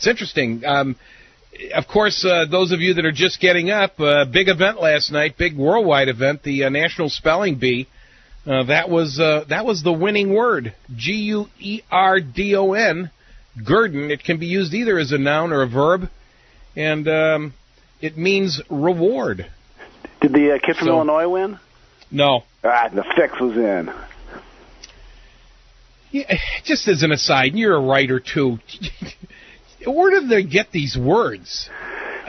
interesting. Of course, those of you that are just getting up, big event last night, big worldwide event, the National Spelling Bee. That was the winning word, G-U-E-R-D-O-N, guerdon. It can be used either as a noun or a verb, and it means reward. Did the kid from Illinois win? No. The fix was in. Yeah, just as an aside, you're a writer too. Where do they get these words?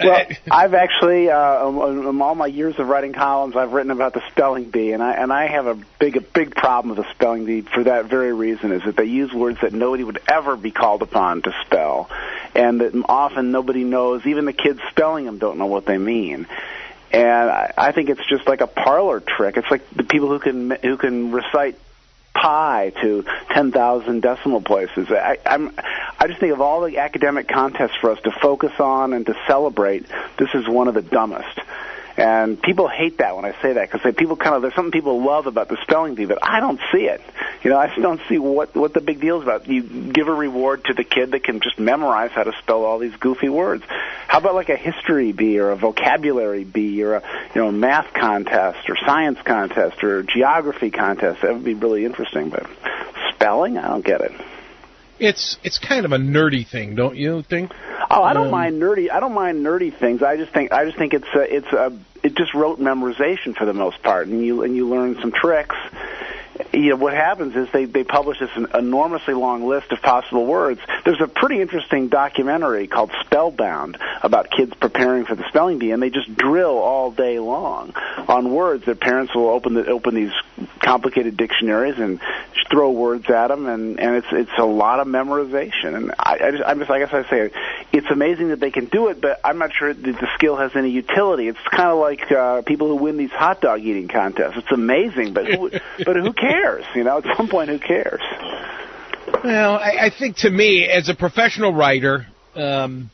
Well, I've actually, in all my years of writing columns, I've written about the spelling bee, and I have a big problem with the spelling bee for that very reason, is that they use words that nobody would ever be called upon to spell, and that often nobody knows, even the kids spelling them don't know what they mean. And I think it's just like a parlor trick. It's like the people who can recite pi to 10,000 decimal places. I just think of all the academic contests for us to focus on and to celebrate, this is one of the dumbest. And people hate that when I say that, because there's something people love about the spelling bee, but I don't see it. I just don't see what the big deal is about. You give a reward to the kid that can just memorize how to spell all these goofy words. How about like a history bee or a vocabulary bee or a math contest or science contest or geography contest? That would be really interesting. But spelling, I don't get it. It's kind of a nerdy thing, don't you think? Oh, I don't mind nerdy things. I just think it just rote memorization for the most part, and you learn some tricks. What happens is they publish this enormously long list of possible words. There's a pretty interesting documentary called Spellbound about kids preparing for the spelling bee, and they just drill all day long on words. Their parents will open these complicated dictionaries and throw words at them, and it's a lot of memorization. And I guess I say it's amazing that they can do it, but I'm not sure that the skill has any utility. It's kind of like people who win these hot dog eating contests. It's amazing, but who cares? At some point, who cares? Well, I think to me, as a professional writer, to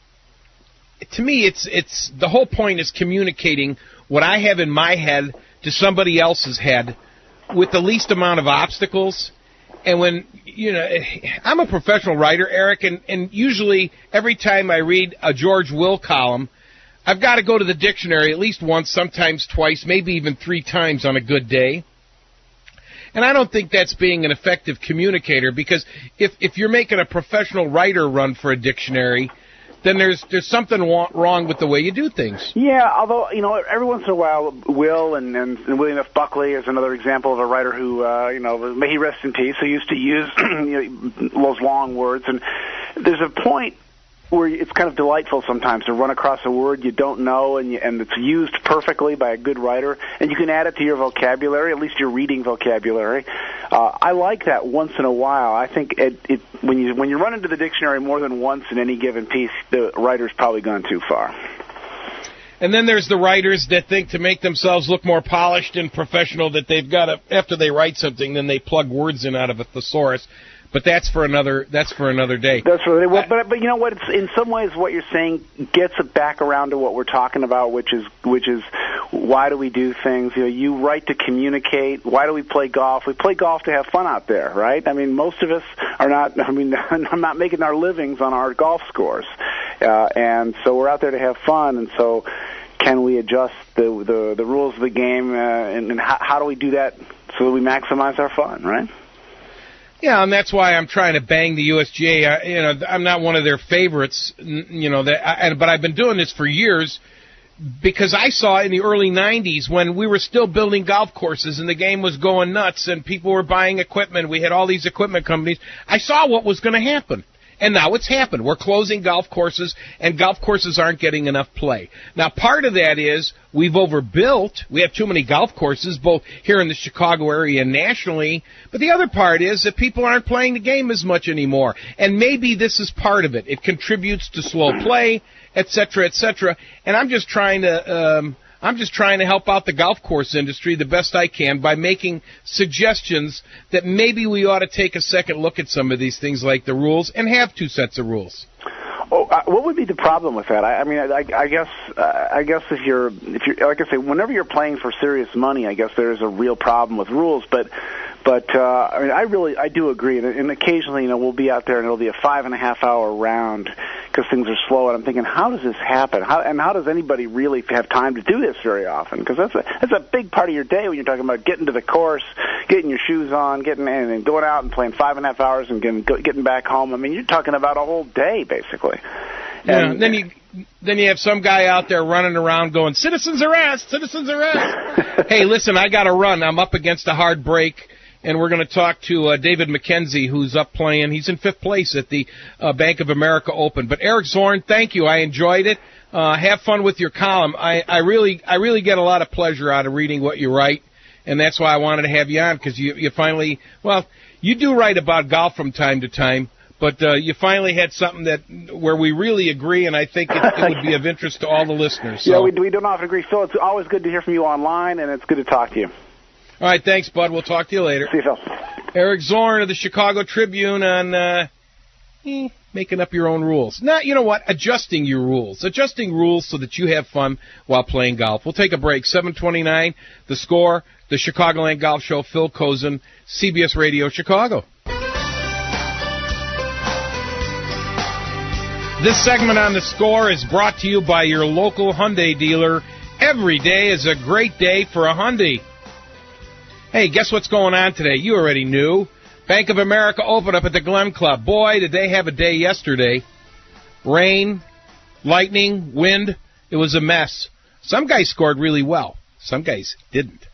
me, it's the whole point is communicating what I have in my head to somebody else's head with the least amount of obstacles. And when, I'm a professional writer, Eric, and usually every time I read a George Will column, I've got to go to the dictionary at least once, sometimes twice, maybe even 3 times on a good day. And I don't think that's being an effective communicator, because if you're making a professional writer run for a dictionary, then there's something wrong with the way you do things. Yeah, although, every once in a while, Will and William F. Buckley is another example of a writer who, may he rest in peace, who used to use those long words. And there's a point where it's kind of delightful sometimes to run across a word you don't know and it's used perfectly by a good writer, and you can add it to your vocabulary, at least your reading vocabulary. I like that once in a while. I think when you run into the dictionary more than once in any given piece, the writer's probably gone too far. And then there's the writers that think to make themselves look more polished and professional that they've got to, after they write something, then they plug words in out of a thesaurus. But that's for another day. That's really well. But you know what? It's, in some ways, what you're saying gets it back around to what we're talking about, which is why do we do things? You write to communicate. Why do we play golf? We play golf to have fun out there, right? I mean, most of us are not. I mean, I'm not making our livings on our golf scores, and so we're out there to have fun. And so, can we adjust the rules of the game, and how do we do that so that we maximize our fun, right? Yeah, and that's why I'm trying to bang the USGA. I'm not one of their favorites, but I've been doing this for years because I saw in the early 90s when we were still building golf courses and the game was going nuts and people were buying equipment. We had all these equipment companies. I saw what was going to happen. And now it's happened. We're closing golf courses, and golf courses aren't getting enough play. Now, part of that is we've overbuilt. We have too many golf courses, both here in the Chicago area and nationally. But the other part is that people aren't playing the game as much anymore. And maybe this is part of it. It contributes to slow play, et cetera, et cetera. And I'm just trying to help out the golf course industry the best I can by making suggestions that maybe we ought to take a second look at some of these things like the rules and have 2 sets of rules. Oh, what would be the problem with that? I guess if you're like I say, whenever you're playing for serious money, I guess there is a real problem with rules. But I do agree. And occasionally, we'll be out there and it'll be a 5.5-hour round because things are slow. And I'm thinking, how does this happen? How does anybody really have time to do this very often? Because that's a big part of your day when you're talking about getting to the course, getting your shoes on, and going out and playing 5.5 hours and getting back home. I mean, you're talking about a whole day basically. Yeah, and then you have some guy out there running around going, citizens arrest, citizens arrest. Hey, listen, I got to run. I'm up against a hard break. and we're going to talk to David McKenzie, who's up playing. He's in 5th place at the Bank of America Open. But Eric Zorn, thank you. I enjoyed it. Have fun with your column. I really get a lot of pleasure out of reading what you write, and that's why I wanted to have you on, because you finally, well, you do write about golf from time to time, but you finally had something where we really agree, and I think it would be of interest to all the listeners. So. Yeah, we don't often agree. Phil, it's always good to hear from you online, and it's good to talk to you. All right, thanks, bud. We'll talk to you later. See you, Phil. Eric Zorn of the Chicago Tribune on making up your own rules. Now, you know what? Adjusting your rules. Adjusting rules so that you have fun while playing golf. We'll take a break. 7:29, The Score, the Chicagoland Golf Show, Phil Kosin, CBS Radio, Chicago. This segment on The Score is brought to you by your local Hyundai dealer. Every day is a great day for a Hyundai. Hey, guess what's going on today? You already knew. Bank of America Open up at the Glen Club. Boy, did they have a day yesterday. Rain, lightning, wind. It was a mess. Some guys scored really well. Some guys didn't.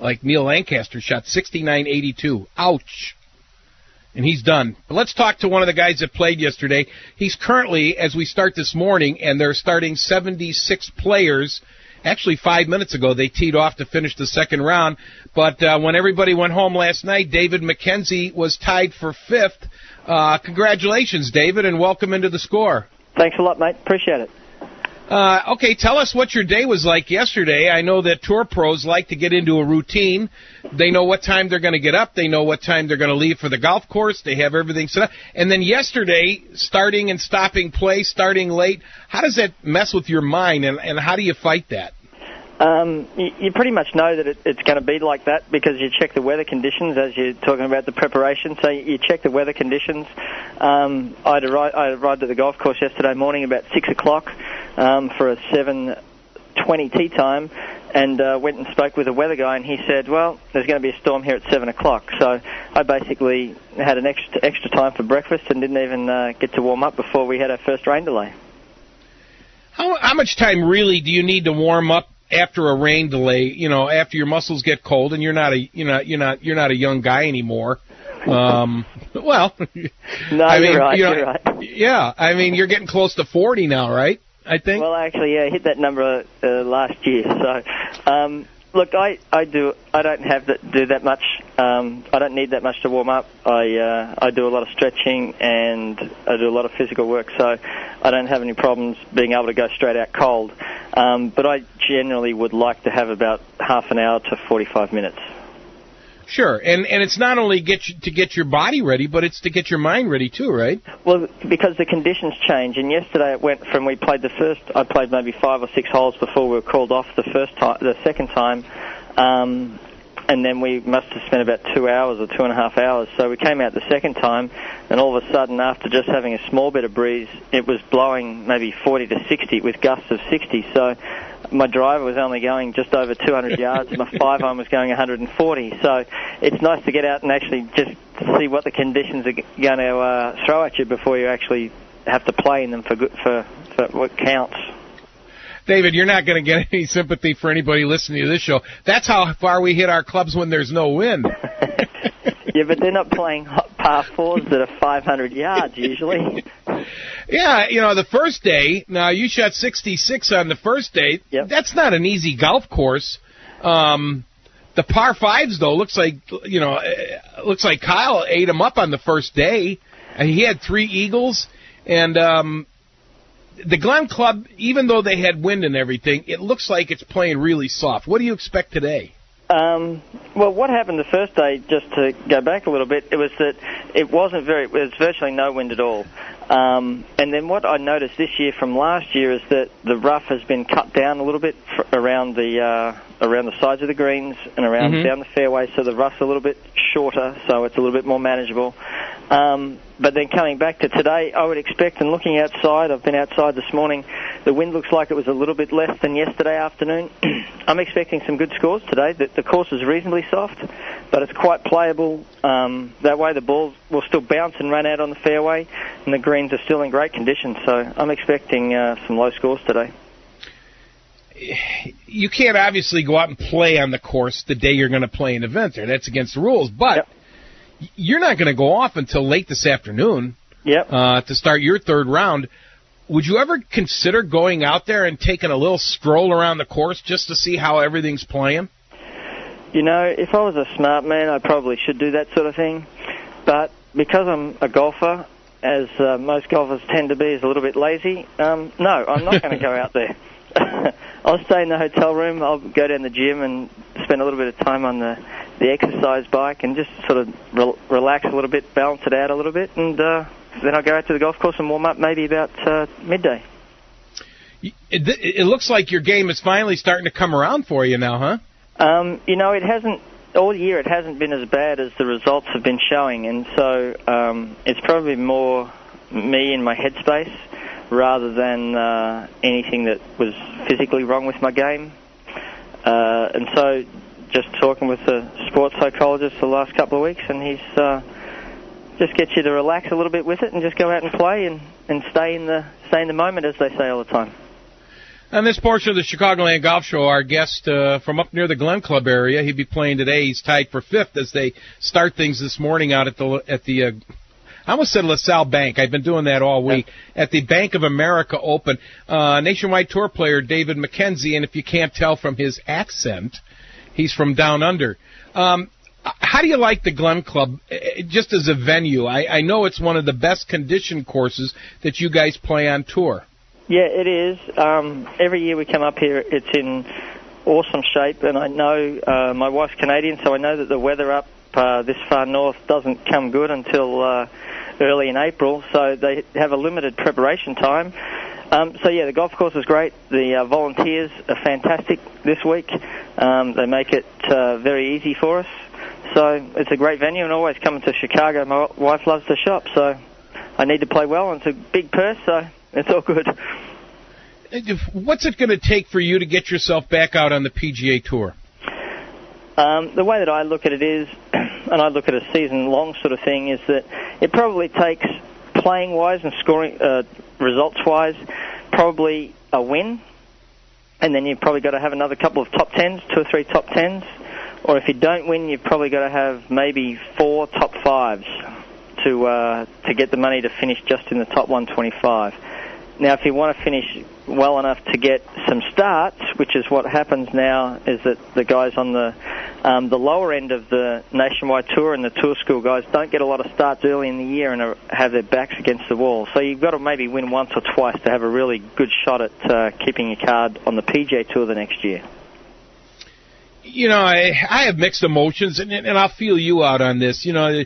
Like Neil Lancaster shot 69-82. Ouch. And he's done. But let's talk to one of the guys that played yesterday. He's currently, as we start this morning, and they're starting 76 players. Actually, 5 minutes ago, they teed off to finish the second round. But when everybody went home last night, David McKenzie was tied for 5th. Congratulations, David, and welcome into The Score. Thanks a lot, mate. Appreciate it. Okay, tell us what your day was like yesterday. I know that tour pros like to get into a routine. They know what time they're going to get up. They know what time they're going to leave for the golf course. They have everything set up. And then yesterday, starting and stopping play, starting late, how does that mess with your mind, and how do you fight that? You pretty much know that it's going to be like that because you check the weather conditions as you're talking about the preparation. So you check the weather conditions. I arrived at the golf course yesterday morning about 6 o'clock for a 7:20 tee time, and went and spoke with the weather guy, and he said, well, there's going to be a storm here at 7 o'clock. So I basically had an extra time for breakfast and didn't even get to warm up before we had our first rain delay. How much time really do you need to warm up after a rain delay? You know, after your muscles get cold, and you're not a young guy anymore. Well, no, I mean, you're right. You're right. Yeah, I mean, you're getting close to 40 now, right? I think. Well, actually, yeah, I hit that number last year. So, look, I don't have to do that much. I don't need that much to warm up. I do a lot of stretching and I do a lot of physical work, so I don't have any problems being able to go straight out cold. But I generally would like to have about half an hour to 45 minutes. Sure, and it's not only to get your body ready, but it's to get your mind ready too, right? Well, because the conditions change, and yesterday it went from I played maybe 5 or 6 holes before we were called off the second time, and then we must have spent about 2 hours or 2.5 hours. So we came out the second time, and all of a sudden, after just having a small bit of breeze, it was blowing maybe 40 to 60 with gusts of 60. So my driver was only going just over 200 yards, and my 5-iron was going 140. So it's nice to get out and actually just see what the conditions are going to throw at you before you actually have to play in them for what counts. David, you're not going to get any sympathy for anybody listening to this show. That's how far we hit our clubs when there's no wind. Yeah, but they're not playing par 4s that are 500 yards usually. Yeah, you know, the first day, now you shot 66 on the first day. Yep. That's not an easy golf course. The par 5s, though, looks like Kyle ate them up on the first day. He had 3 eagles, and the Glen Club, even though they had wind and everything, it looks like it's playing really soft. What do you expect today? Well, what happened the first day, just to go back a little bit, it was that it was virtually no wind at all. And then what I noticed this year from last year is that the rough has been cut down a little bit around the sides of the greens and around down the fairway, so the rough's a little bit shorter, so it's a little bit more manageable. But then coming back to today, I would expect, and looking outside, I've been outside this morning, the wind looks like it was a little bit less than yesterday afternoon. I'm expecting some good scores today. The course is reasonably soft, but it's quite playable. That way the balls will still bounce and run out on the fairway, and the greens are still in great condition, so I'm expecting some low scores today. you can't obviously go out and play on the course the day you're going to play an event there. That's against the rules. But you're not going to go off until late this afternoon to start your third round. Would you ever consider going out there and taking a little stroll around the course just to see how everything's playing? You know, if I was a smart man, I probably should do that sort of thing. But because I'm a golfer, as most golfers tend to be, is a little bit lazy, no, I'm not going to go out there. I'll stay in the hotel room. I'll go down the gym and spend a little bit of time on the exercise bike and just sort of relax a little bit, balance it out a little bit, and then I'll go out to the golf course and warm up maybe about midday. It looks like your game is finally starting to come around for you now, huh? You know, it hasn't, all year it hasn't been as bad as the results have been showing, and so it's probably more me in my headspace rather than anything that was physically wrong with my game. And so just talking with the sports psychologist the last couple of weeks, and he's just gets you to relax a little bit with it and just go out and play and stay in the moment, as they say all the time. On this portion of the Chicagoland Golf Show, our guest from up near the Glen Club area, he'll be playing today. He's tied for fifth as they start things this morning out at the I almost said LaSalle Bank. I've been doing that all week. At the Bank of America Open. Nationwide Tour player David McKenzie, and if you can't tell from his accent, he's from down under. How do you like the Glen Club just as a venue? I know it's one of the best conditioned courses that you guys play on tour. Yeah, it is. Every year we come up here, it's in awesome shape, and I know my wife's Canadian, so I know that the weather up this far north doesn't come good until early in April, so they have a limited preparation time. So, yeah, the golf course is great. The volunteers are fantastic this week. They make it very easy for us. So it's a great venue, and always coming to Chicago. My wife loves to shop, so I need to play well, and it's a big purse, so it's all good. What's it going to take for you to get yourself back out on the PGA Tour? The way that I look at it is, and I look at a season-long sort of thing, is that it probably takes, playing-wise and scoring results-wise, probably a win, and then you've probably got to have another couple of top tens, 2 or 3 top tens. Or if you don't win, you've probably got to have maybe 4 top fives to get the money to finish just in the top 125. Now, if you want to finish well enough to get some starts, which is what happens now, is that the guys on the lower end of the Nationwide Tour and the Tour School guys don't get a lot of starts early in the year and have their backs against the wall. So you've got to maybe win once or twice to have a really good shot at keeping your card on the PGA Tour the next year. You know, I have mixed emotions, and I'll feel you out on this. You know,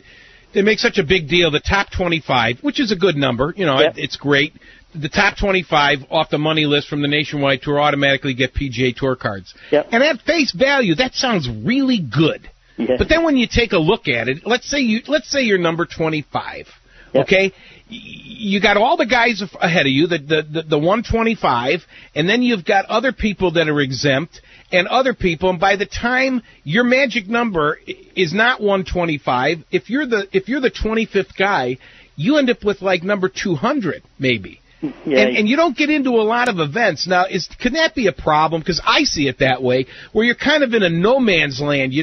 they make such a big deal, the top 25, which is a good number. You know, it's great. The top 25 off the money list from the Nationwide Tour automatically get PGA Tour cards. Yep. And at face value, that sounds really good. Yes. But then when you take a look at it, let's say you're number 25. Yep. Okay, you got all the guys ahead of you, the 125, and then you've got other people that are exempt and other people. And by the time your magic number is not 125, if you're the 25th guy, you end up with like number 200 maybe. Yeah. And you don't get into a lot of events. Now, can that be a problem? Because I see it that way, where you're kind of in a no man's land.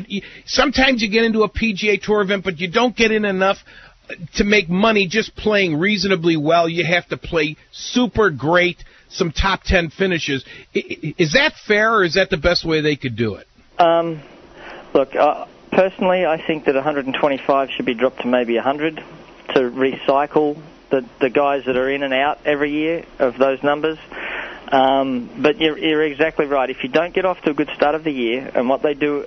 Sometimes you get into a PGA Tour event, but you don't get in enough to make money just playing reasonably well. You have to play super great, some top 10 finishes. Is that fair, or is that the best way they could do it? Look, personally, I think that 125 should be dropped to maybe 100 to recycle the guys that are in and out every year of those numbers. But you're exactly right. If you don't get off to a good start of the year, and what they do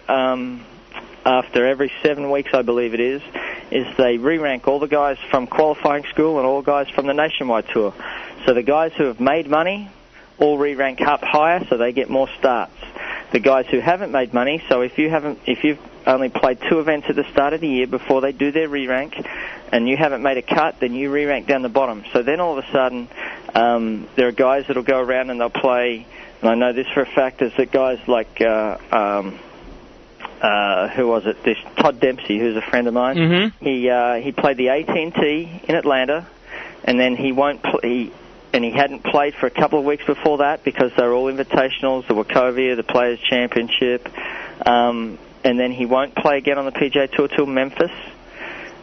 after every 7 weeks, I believe it is they re-rank all the guys from qualifying school and all guys from the Nationwide Tour. So the guys who have made money all re-rank up higher, so they get more starts. The guys who haven't made money, so if you've only played 2 events at the start of the year before they do their re-rank, and you haven't made a cut, then you re-rank down the bottom. So then all of a sudden, there are guys that'll go around and they'll play, and I know this for a fact, is that guys like who was it? This Todd Dempsey, who's a friend of mine. Mm-hmm. He played the AT&T in Atlanta, and then he won't. and he hadn't played for a couple of weeks before that because they were all invitationals, the Wachovia, the Players' Championship, and then he won't play again on the PGA Tour till Memphis.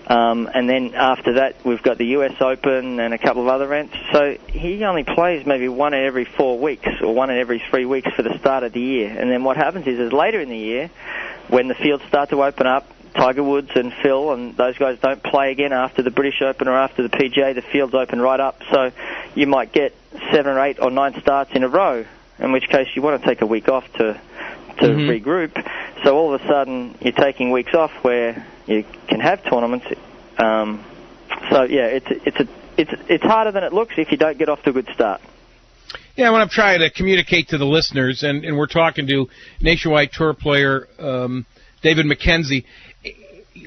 And then after that, we've got the US Open and a couple of other events. So he only plays maybe one in every 4 weeks or one in every 3 weeks for the start of the year. And then what happens is later in the year, when the fields start to open up, Tiger Woods and Phil and those guys don't play again after the British Open or after the PGA, the fields open right up. So you might get 7 or 8 or 9 starts in a row, in which case you want to take a week off to regroup. So all of a sudden you're taking weeks off where you can have tournaments. So yeah, it's harder than it looks if you don't get off to a good start. Yeah, what I'm trying to communicate to the listeners, and we're talking to Nationwide Tour player David McKenzie,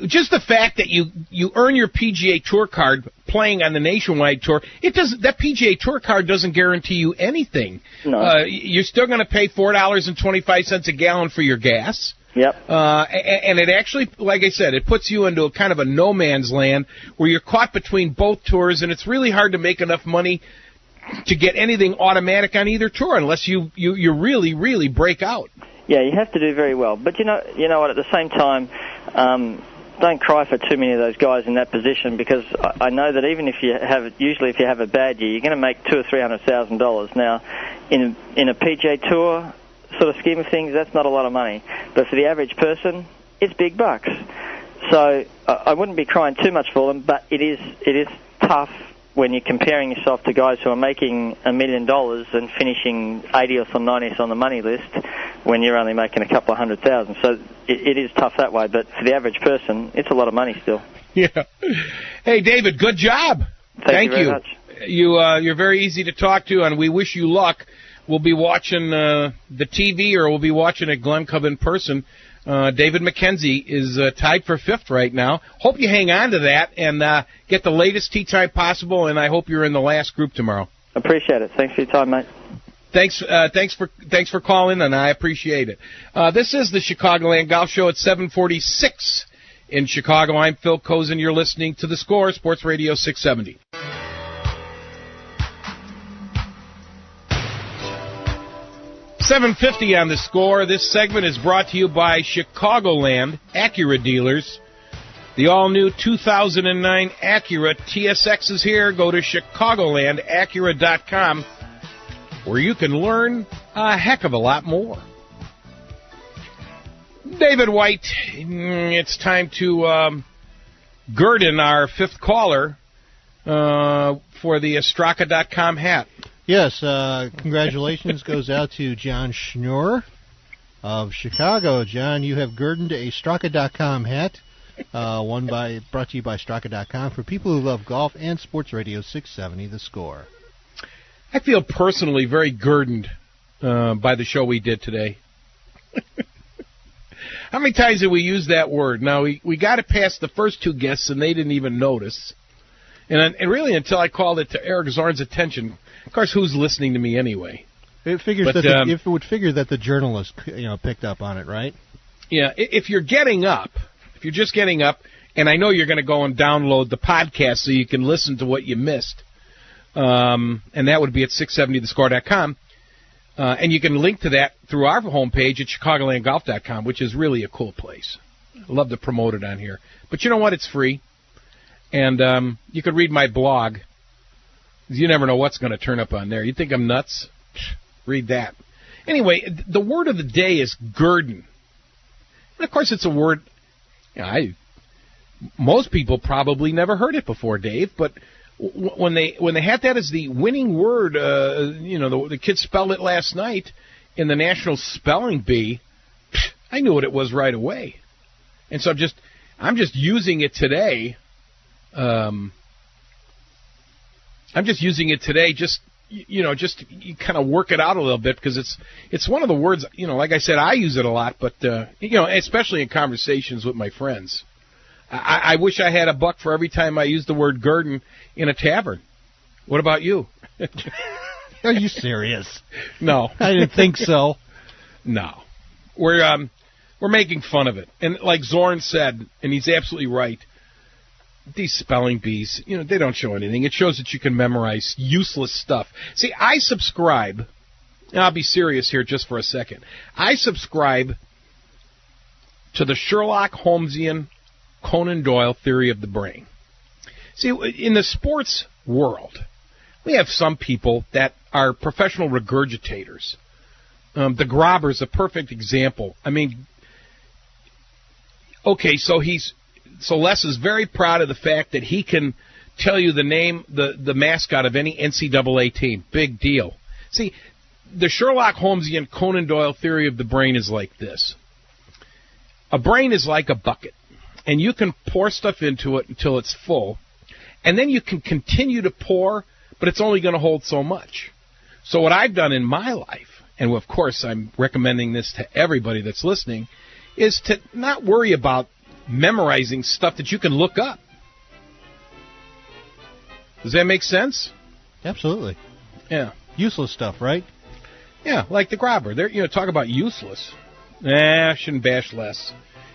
just the fact that you earn your PGA Tour card playing on the Nationwide Tour, that PGA Tour card doesn't guarantee you anything. No. You're still going to pay $4.25 a gallon for your gas. Yep. And it actually, like I said, it puts you into a kind of a no man's land where you're caught between both tours, and it's really hard to make enough money to get anything automatic on either tour unless you really, really break out. Yeah, you have to do very well. But you know what? At the same time, don't cry for too many of those guys in that position, because I know that even if you have a bad year, you're going to make $200,000 or $300,000. Now, in a PGA Tour sort of scheme of things, that's not a lot of money. But for the average person, it's big bucks. So I wouldn't be crying too much for them, but it is tough when you're comparing yourself to guys who are making $1 million and finishing 80th or 90th on the money list when you're only making a couple of $100,000. So it is tough that way, but for the average person, it's a lot of money still. Yeah. Hey, David, good job. Thank you very much. You're very easy to talk to, and we wish you luck. We'll be watching the TV, or we'll be watching at Glen Cove in person. David McKenzie is tied for 5th right now. Hope you hang on to that and get the latest tee time possible, and I hope you're in the last group tomorrow. Appreciate it. Thanks for your time, mate. Thanks for calling, and I appreciate it. This is the Chicagoland Golf Show at 7:46 in Chicago. I'm Phil Kosin. You're listening to The Score, Sports Radio 670. $7.50 on The Score. This segment is brought to you by Chicagoland Acura dealers. The all-new 2009 Acura TSX is here. Go to ChicagolandAcura.com, where you can learn a heck of a lot more. David White, it's time to Gurdon, our 5th caller, for the Straka.com hat. Yes, congratulations goes out to John Schnur of Chicago. John, you have Gurdoned a Straka.com hat, brought to you by Straka.com for people who love golf and Sports Radio 670, The Score. I feel personally very Gurdoned by the show we did today. How many times did we use that word? Now, we got it past the first 2 guests, and they didn't even notice. And really, until I called it to Eric Zorn's attention. Of course, who's listening to me anyway? It figures it would figure that the journalist picked up on it, right? Yeah. If you're just getting up, and I know you're going to go and download the podcast so you can listen to what you missed, and that would be at 670thescore.com, and you can link to that through our homepage at chicagolandgolf.com, which is really a cool place. I love to promote it on here. But you know what? It's free. And you could read my blog. You never know what's going to turn up on there. You think I'm nuts? Read that. Anyway, the word of the day is Gurdon. And, of course, it's a word most people probably never heard it before, Dave. But when they had that as the winning word, the kids spelled it last night in the National Spelling Bee, I knew what it was right away. And so I'm just using it today. Just you kind of work it out a little bit, because it's one of the words, like I said, I use it a lot, but, especially in conversations with my friends. I wish I had $1 for every time I use the word Gurdon in a tavern. What about you? Are you serious? No. I didn't think so. No. We're making fun of it. And like Zorn said, and he's absolutely right, these spelling bees, they don't show anything. It shows that you can memorize useless stuff. See, I subscribe, and I'll be serious here just for a second. I subscribe to the Sherlock Holmesian Conan Doyle theory of the brain. See, in the sports world, we have some people that are professional regurgitators. The Grobber's a perfect example. I mean, okay, so Les is very proud of the fact that he can tell you the name, the mascot of any NCAA team. Big deal. See, the Sherlock Holmesian Conan Doyle theory of the brain is like this. A brain is like a bucket, and you can pour stuff into it until it's full, and then you can continue to pour, but it's only going to hold so much. So what I've done in my life, and of course I'm recommending this to everybody that's listening, is to not worry about memorizing stuff that you can look up. Does that make sense? Absolutely. Yeah. Useless stuff, right? Yeah, like the Grobber. Talk about useless. I shouldn't bash Les.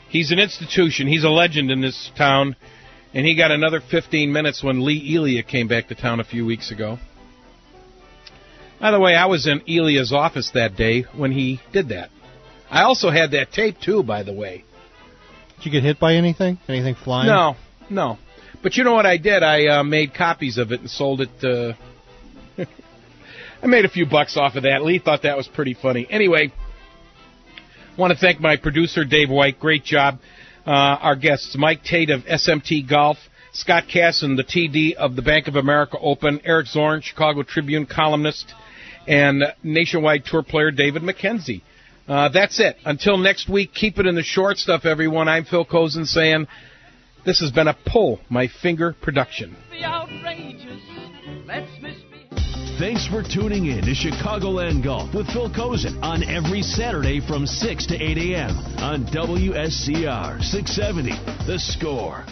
He's an institution. He's a legend in this town, and he got another 15 minutes when Lee Elia came back to town a few weeks ago. By the way, I was in Elia's office that day when he did that. I also had that tape, too, by the way. Did you get hit by anything? Anything flying? No. But you know what I did? I made copies of it and sold it. I made a few bucks off of that. Lee thought that was pretty funny. Anyway, I want to thank my producer, Dave White. Great job. Our guests, Mike Tate of SMT Golf, Scott Casson, the TD of the Bank of America Open, Eric Zorn, Chicago Tribune columnist, and Nationwide Tour player David McKenzie. That's it. Until next week, keep it in the short stuff, everyone. I'm Phil Kosin saying this has been a Pull My Finger production. Thanks for tuning in to Chicagoland Golf with Phil Kosin on every Saturday from 6 to 8 a.m. on WSCR 670, The Score.